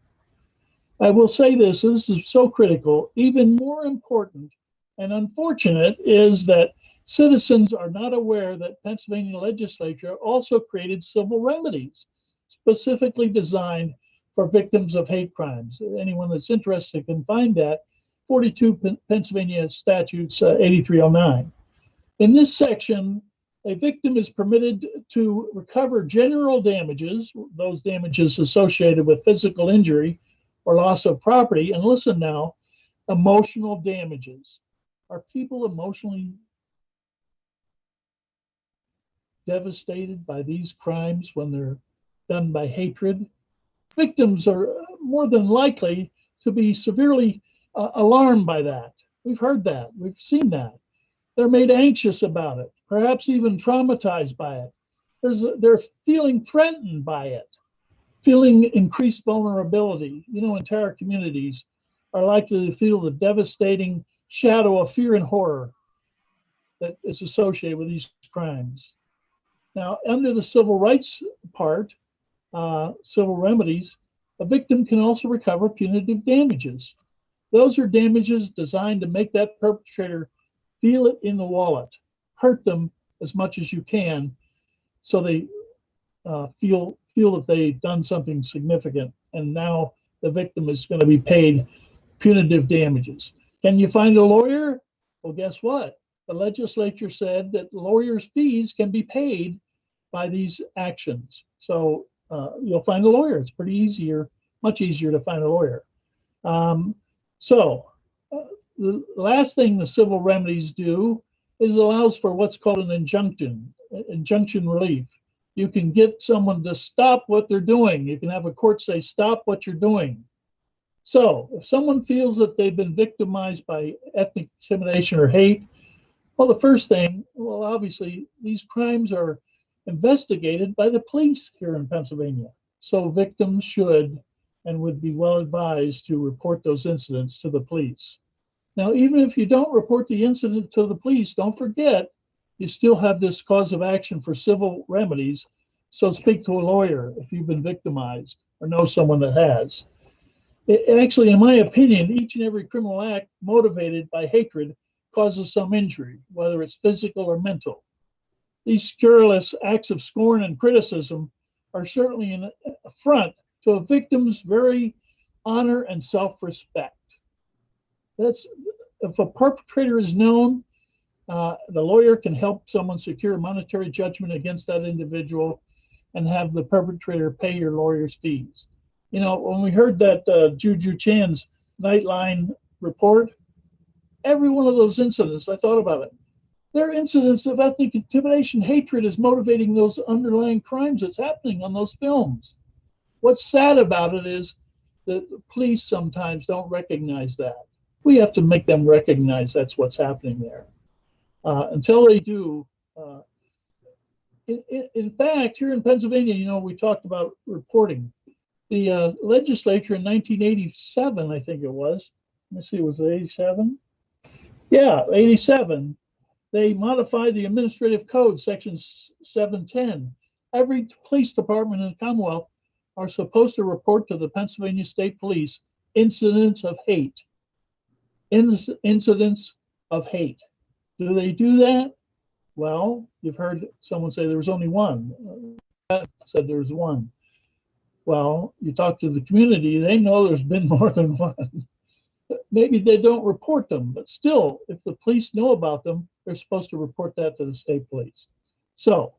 I will say this is so critical. Even more important and unfortunate is that citizens are not aware that Pennsylvania legislature also created civil remedies specifically designed for victims of hate crimes. Anyone that's interested can find that 42 Pennsylvania statutes 8309. In this section, a victim is permitted to recover general damages, those damages associated with physical injury or loss of property, and listen now, emotional damages. Are people emotionally devastated by these crimes when they're done by hatred? Victims are more than likely to be severely alarmed by that. We've heard that, we've seen that. They're made anxious about it, perhaps even traumatized by it. They're feeling threatened by it, feeling increased vulnerability. You know, entire communities are likely to feel the devastating shadow of fear and horror that is associated with these crimes. Now, under the civil rights part, civil remedies, a victim can also recover punitive damages. Those are damages designed to make that perpetrator feel it in the wallet, hurt them as much as you can, so they feel that they've done something significant, and now the victim is going to be paid punitive damages. Can you find a lawyer? Well, guess what? The legislature said that lawyers' fees can be paid by these actions. So you'll find a lawyer. It's pretty easier, much easier to find a lawyer. The last thing the civil remedies do is allows for what's called an injunction relief. You can get someone to stop what they're doing. You can have a court say, stop what you're doing. So if someone feels that they've been victimized by ethnic intimidation or hate, well, the first thing, well, obviously, these crimes are investigated by the police here in Pennsylvania. So victims should and would be well advised to report those incidents to the police. Now, even if you don't report the incident to the police, don't forget, you still have this cause of action for civil remedies. So speak to a lawyer if you've been victimized or know someone that has. Actually, in my opinion, each and every criminal act motivated by hatred causes some injury, whether it's physical or mental. These scurrilous acts of scorn and criticism are certainly an affront to a victim's very honor and self-respect. That's, if a perpetrator is known, the lawyer can help someone secure monetary judgment against that individual and have the perpetrator pay your lawyer's fees. You know, when we heard that Juju Chan's Nightline report, every one of those incidents, I thought about it. There are incidents of ethnic intimidation, hatred is motivating those underlying crimes that's happening on those films. What's sad about it is that the police sometimes don't recognize that. We have to make them recognize that's what's happening there. Until they do, in fact, here in Pennsylvania, you know, we talked about reporting. The legislature in 1987, I think it was, let's see, was it 87? Yeah, 87. They modified the administrative code, section 710. Every police department in the Commonwealth are supposed to report to the Pennsylvania State Police incidents of hate. Incidents of hate. Do they do that? Well, you've heard someone say there was only one. Said there was one. Well, you talk to the community, they know there's been more than one. Maybe they don't report them, but still, if the police know about them, they're supposed to report that to the state police. So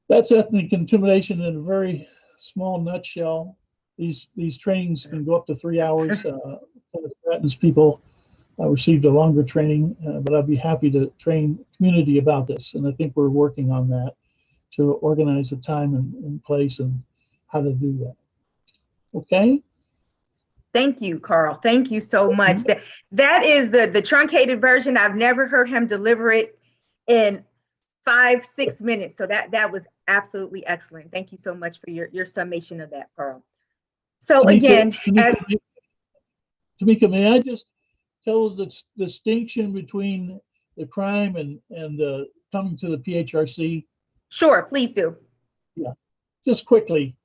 that's ethnic intimidation in a very small nutshell. These trainings can go up to 3 hours. Threatens people. I received a longer training, but I'd be happy to train community about this. And I think we're working on that to organize a time and place and how to do that. Okay. Thank you, Carl. Thank you so much. That is the truncated version. I've never heard him deliver it in 5-6 minutes. So that was absolutely excellent. Thank you so much for your summation of that, Carl. So again, Tamika, may I just tell the distinction between the crime and coming to the PHRC? Sure, please do. Yeah, just quickly.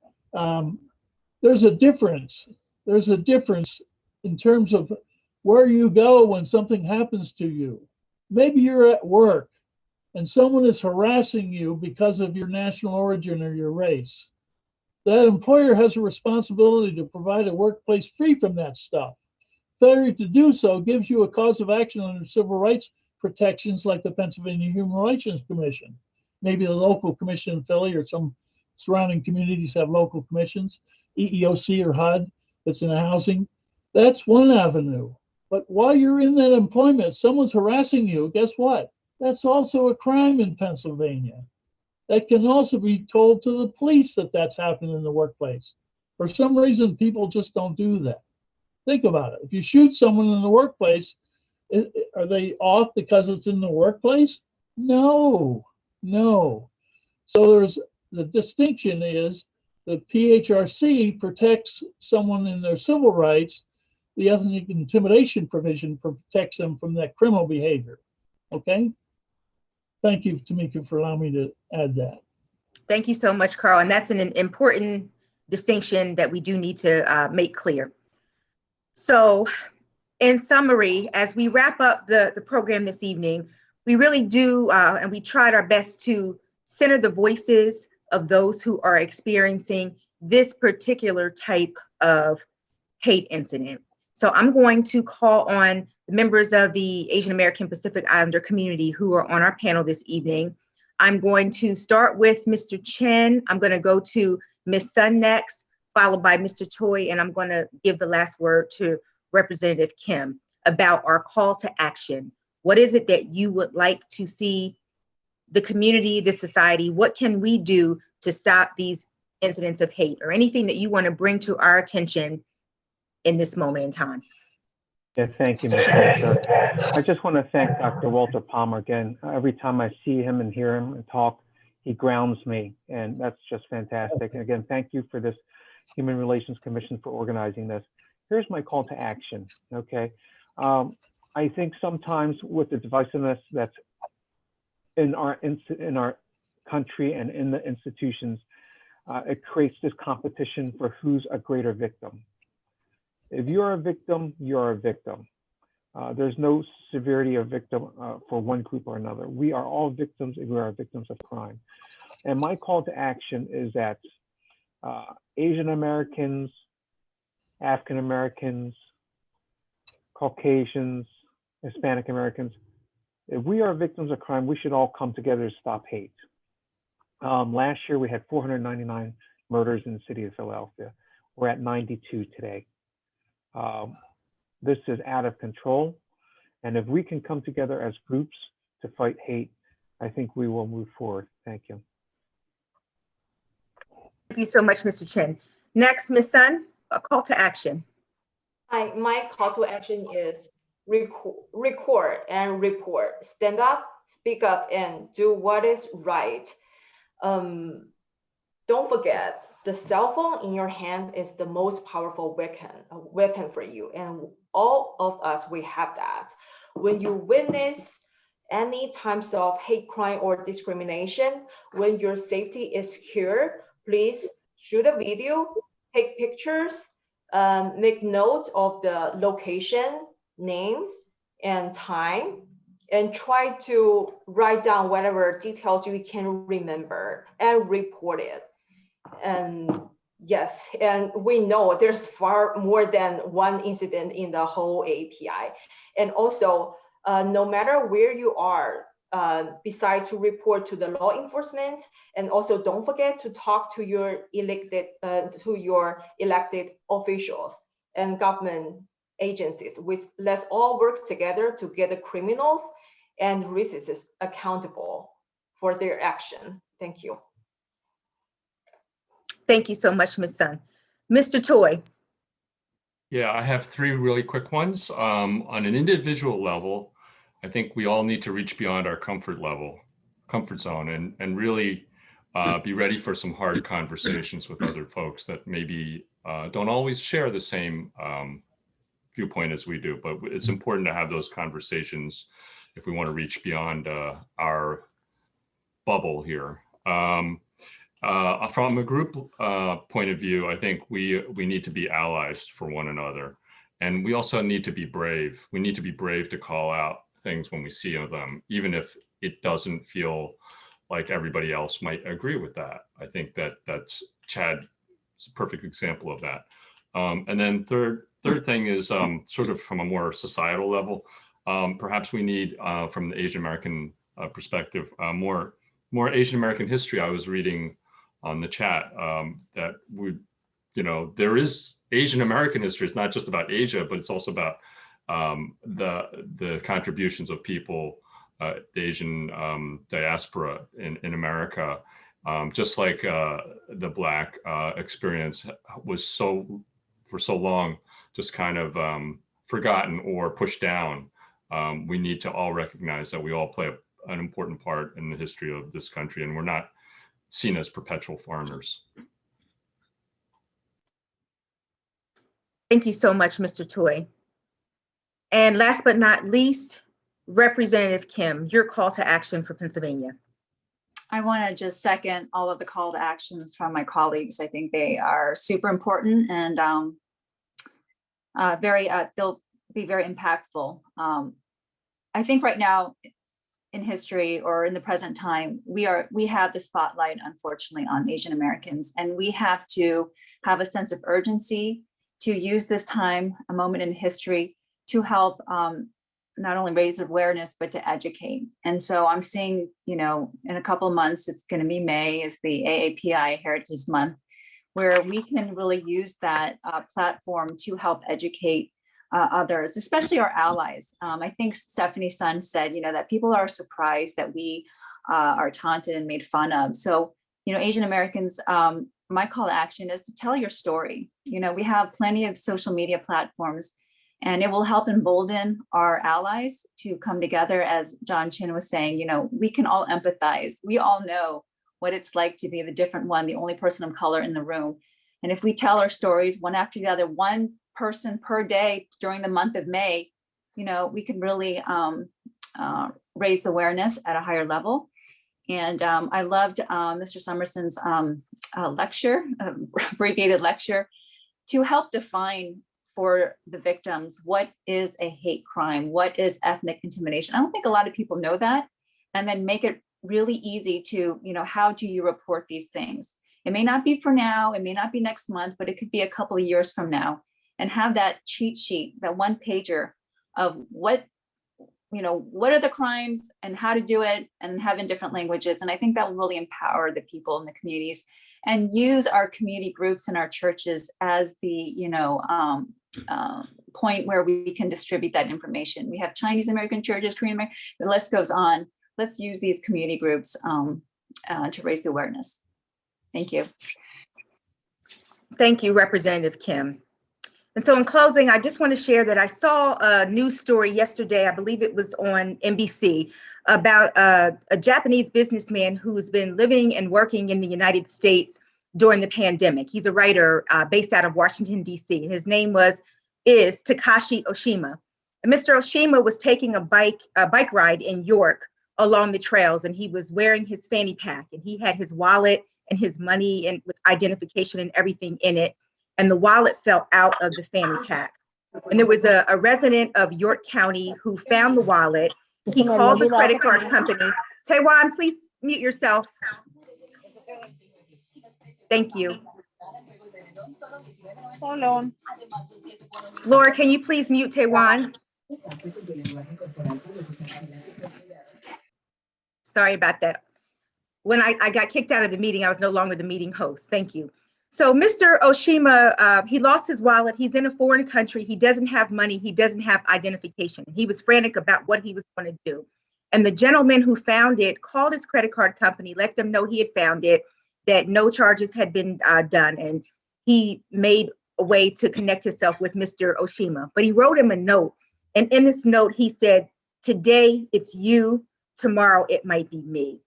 There's a difference. There's a difference in terms of where you go when something happens to you. Maybe you're at work and someone is harassing you because of your national origin or your race. That employer has a responsibility to provide a workplace free from that stuff. failure to do so gives you a cause of action under civil rights protections like the Pennsylvania Human Relations Commission. Maybe the local commission in Philly or some surrounding communities have local commissions, EEOC or HUD that's in housing. That's one avenue. But while you're in that employment, someone's harassing you, guess what? That's also a crime in Pennsylvania. That can also be told to the police that that's happened in the workplace. For some reason, people just don't do that. Think about it. If you shoot someone in the workplace, are they off because it's in the workplace? No, no. So there's the distinction is the PHRC protects someone in their civil rights. The ethnic intimidation provision protects them from that criminal behavior. Okay? Thank you, Tamika, for allowing me to add that. Thank you so much, Carl. And that's an important distinction that we do need to make clear. So in summary, as we wrap up the program this evening, we really do, and we tried our best to center the voices of those who are experiencing this particular type of hate incident. So I'm going to call on the members of the Asian American Pacific Islander community who are on our panel this evening. I'm going to start with Mr. Chen. I'm going to go to Ms. Sun next, followed by Mr. Toy, and I'm going to give the last word to Representative Kim about our call to action. What is it that you would like to see the community, the society, what can we do to stop these incidents of hate, or anything that you want to bring to our attention in this moment in time? Yeah, thank you, Ms. Walter. I just want to thank Dr. Walter Palmer again. Every time I see him and hear him and talk, he grounds me, and that's just fantastic. And again, thank you for this Human Relations Commission for organizing this. Here's my call to action, okay? I think sometimes with the divisiveness that's in our country and in the institutions, it creates this competition for who's a greater victim. If you're a victim, you're a victim. There's no severity of victim for one group or another. We are all victims and we are victims of crime. And my call to action is that Asian Americans, African Americans, Caucasians, Hispanic Americans, if we are victims of crime, we should all come together to stop hate. Last year, we had 499 murders in the city of Philadelphia. We're at 92 today. This is out of control. And if we can come together as groups to fight hate, I think we will move forward. Thank you. Thank you so much, Mr. Chen. Next, Ms. Sun, a call to action. Hi, my call to action is record and report. Stand up, speak up, and do what is right. Don't forget, the cell phone in your hand is the most powerful weapon for you. And all of us, we have that. When you witness any types of hate crime or discrimination, when your safety is secured, please shoot a video, take pictures, make notes of the location, names, and time, and try to write down whatever details you can remember and report it. And yes, and we know there's far more than one incident in the whole AAPI. And also, no matter where you are, decide to report to the law enforcement, and also don't forget to talk to your elected officials and government agencies. Let's all work together to get the criminals and racists accountable for their action. Thank you. Thank you so much, Ms. Sun. Mr. Toy. Yeah, I have three really quick ones. On an individual level, I think we all need to reach beyond our comfort zone, and really be ready for some hard conversations with other folks that maybe don't always share the same viewpoint as we do. But it's important to have those conversations if we want to reach beyond our bubble here. From a group point of view, I think we need to be allies for one another. And we also need to be brave. We need to be brave to call out things when we see them, even if it doesn't feel like everybody else might agree with that. I think that's Chad is a perfect example of that. And then third thing is sort of from a more societal level. Perhaps we need, from the Asian American perspective, more Asian American history. I was reading on the chat that would, there is Asian American history. It's not just about Asia, but it's also about the contributions of people, the Asian diaspora in America. Just like the Black experience was for so long just kind of forgotten or pushed down. We need to all recognize that we all play an important part in the history of this country, and we're not seen as perpetual foreigners. Thank you so much, Mr. Toy. And last but not least, Representative Kim, your call to action for Pennsylvania. I want to just second all of the call to actions from my colleagues. I think they are super important and they'll be very impactful. I think right now in history or in the present time, we have the spotlight, unfortunately, on Asian Americans, and we have to have a sense of urgency to use this time, a moment in history, to help not only raise awareness, but to educate. And so I'm seeing, in a couple of months, it's going to be May, is the AAPI Heritage Month, where we can really use that platform to help educate others, especially our allies. I think Stephanie Sun said, that people are surprised that we are taunted and made fun of. So, Asian Americans, my call to action is to tell your story. We have plenty of social media platforms, and it will help embolden our allies to come together. As John Chin was saying, we can all empathize. We all know what it's like to be the different one, the only person of color in the room. And if we tell our stories one after the other, one person per day during the month of May, we can really raise the awareness at a higher level. And I loved Mr. Summerson's lecture, abbreviated lecture, to help define for the victims what is a hate crime, what is ethnic intimidation. I don't think a lot of people know that, and then make it really easy to, how do you report these things? It may not be for now, it may not be next month, but it could be a couple of years from now, and have that cheat sheet, that one pager of what are the crimes and how to do it, and have in different languages. And I think that will really empower the people in the communities, and use our community groups and our churches as the, point where we can distribute that information. We have Chinese American churches, Korean American, the list goes on. Let's use these community groups to raise the awareness. Thank you. Thank you, Representative Kim. And so in closing, I just want to share that I saw a news story yesterday, I believe it was on NBC, about a Japanese businessman who's been living and working in the United States during the pandemic. He's a writer based out of Washington, D.C. His name is Takashi Oshima. And Mr. Oshima was taking a bike ride in York along the trails, and he was wearing his fanny pack, and he had his wallet and his money and with identification and everything in it. And the wallet fell out of the fanny pack. And there was a resident of York County who found the wallet. He called the credit card company. Taiwan, please mute yourself. Thank you. Hold on. Laura, can you please mute Taiwan? Sorry about that. When I got kicked out of the meeting, I was no longer the meeting host. Thank you. So Mr. Oshima, he lost his wallet. He's in a foreign country. He doesn't have money. He doesn't have identification. He was frantic about what he was going to do. And the gentleman who found it called his credit card company, let them know he had found it, that no charges had been done. And he made a way to connect himself with Mr. Oshima. But he wrote him a note. And in this note, he said, today it's you, tomorrow it might be me.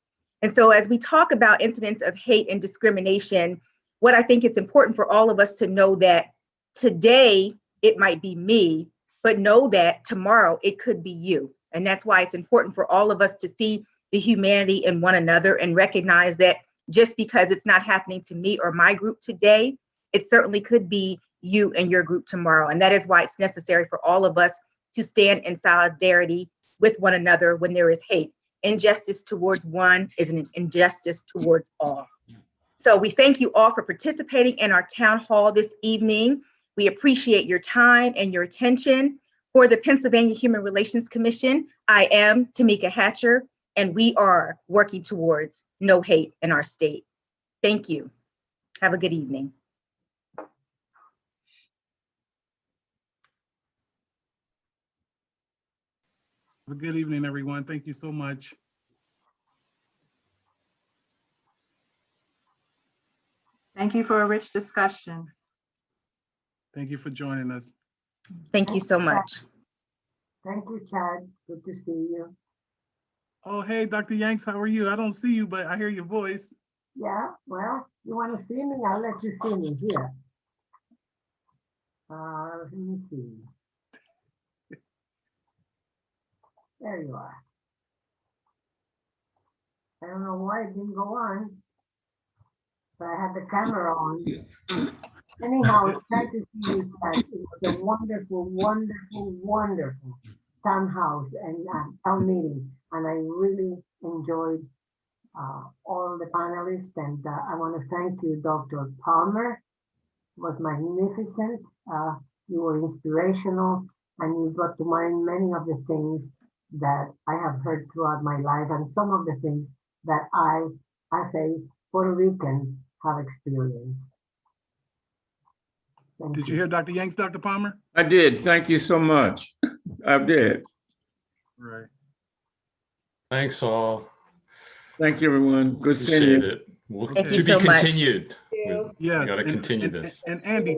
And so as we talk about incidents of hate and discrimination, what I think it's important for all of us to know that today it might be me, but know that tomorrow it could be you. And that's why it's important for all of us to see the humanity in one another and recognize that just because it's not happening to me or my group today, it certainly could be you and your group tomorrow. And that is why it's necessary for all of us to stand in solidarity with one another when there is hate. Injustice towards one is an injustice towards all. So we thank you all for participating in our town hall this evening. We appreciate your time and your attention. For the Pennsylvania Human Relations Commission, I am Tamika Hatcher, and we are working towards no hate in our state. Thank you. Have a good evening. Have a good evening, everyone. Thank you so much. Thank you for a rich discussion. Thank you for joining us. Thank you so much. Thank you, Chad. Good to see you. Oh, hey, Dr. Yanks, how are you? I don't see you, but I hear your voice. Yeah, well, you want to see me? I'll let you see me here. Let me see. There you are. I don't know why it didn't go on, but I had the camera on. Anyhow, it's nice to see you, Chad. It was a wonderful, wonderful, wonderful townhouse and town meeting, and I really enjoyed all the panelists, and I want to thank you, Dr. Palmer. It was magnificent. You were inspirational, and you brought to mind many of the things that I have heard throughout my life, and some of the things that I, as a Puerto Rican, have experienced. Did you hear Dr. Yanks, Dr. Palmer? I did. Thank you so much. I did. Right. Thanks all. Thank you, everyone. Good seeing you. Appreciate it. Well, Thank you to so be much. continued. Yes. We got to and- continue and- this. And Andy,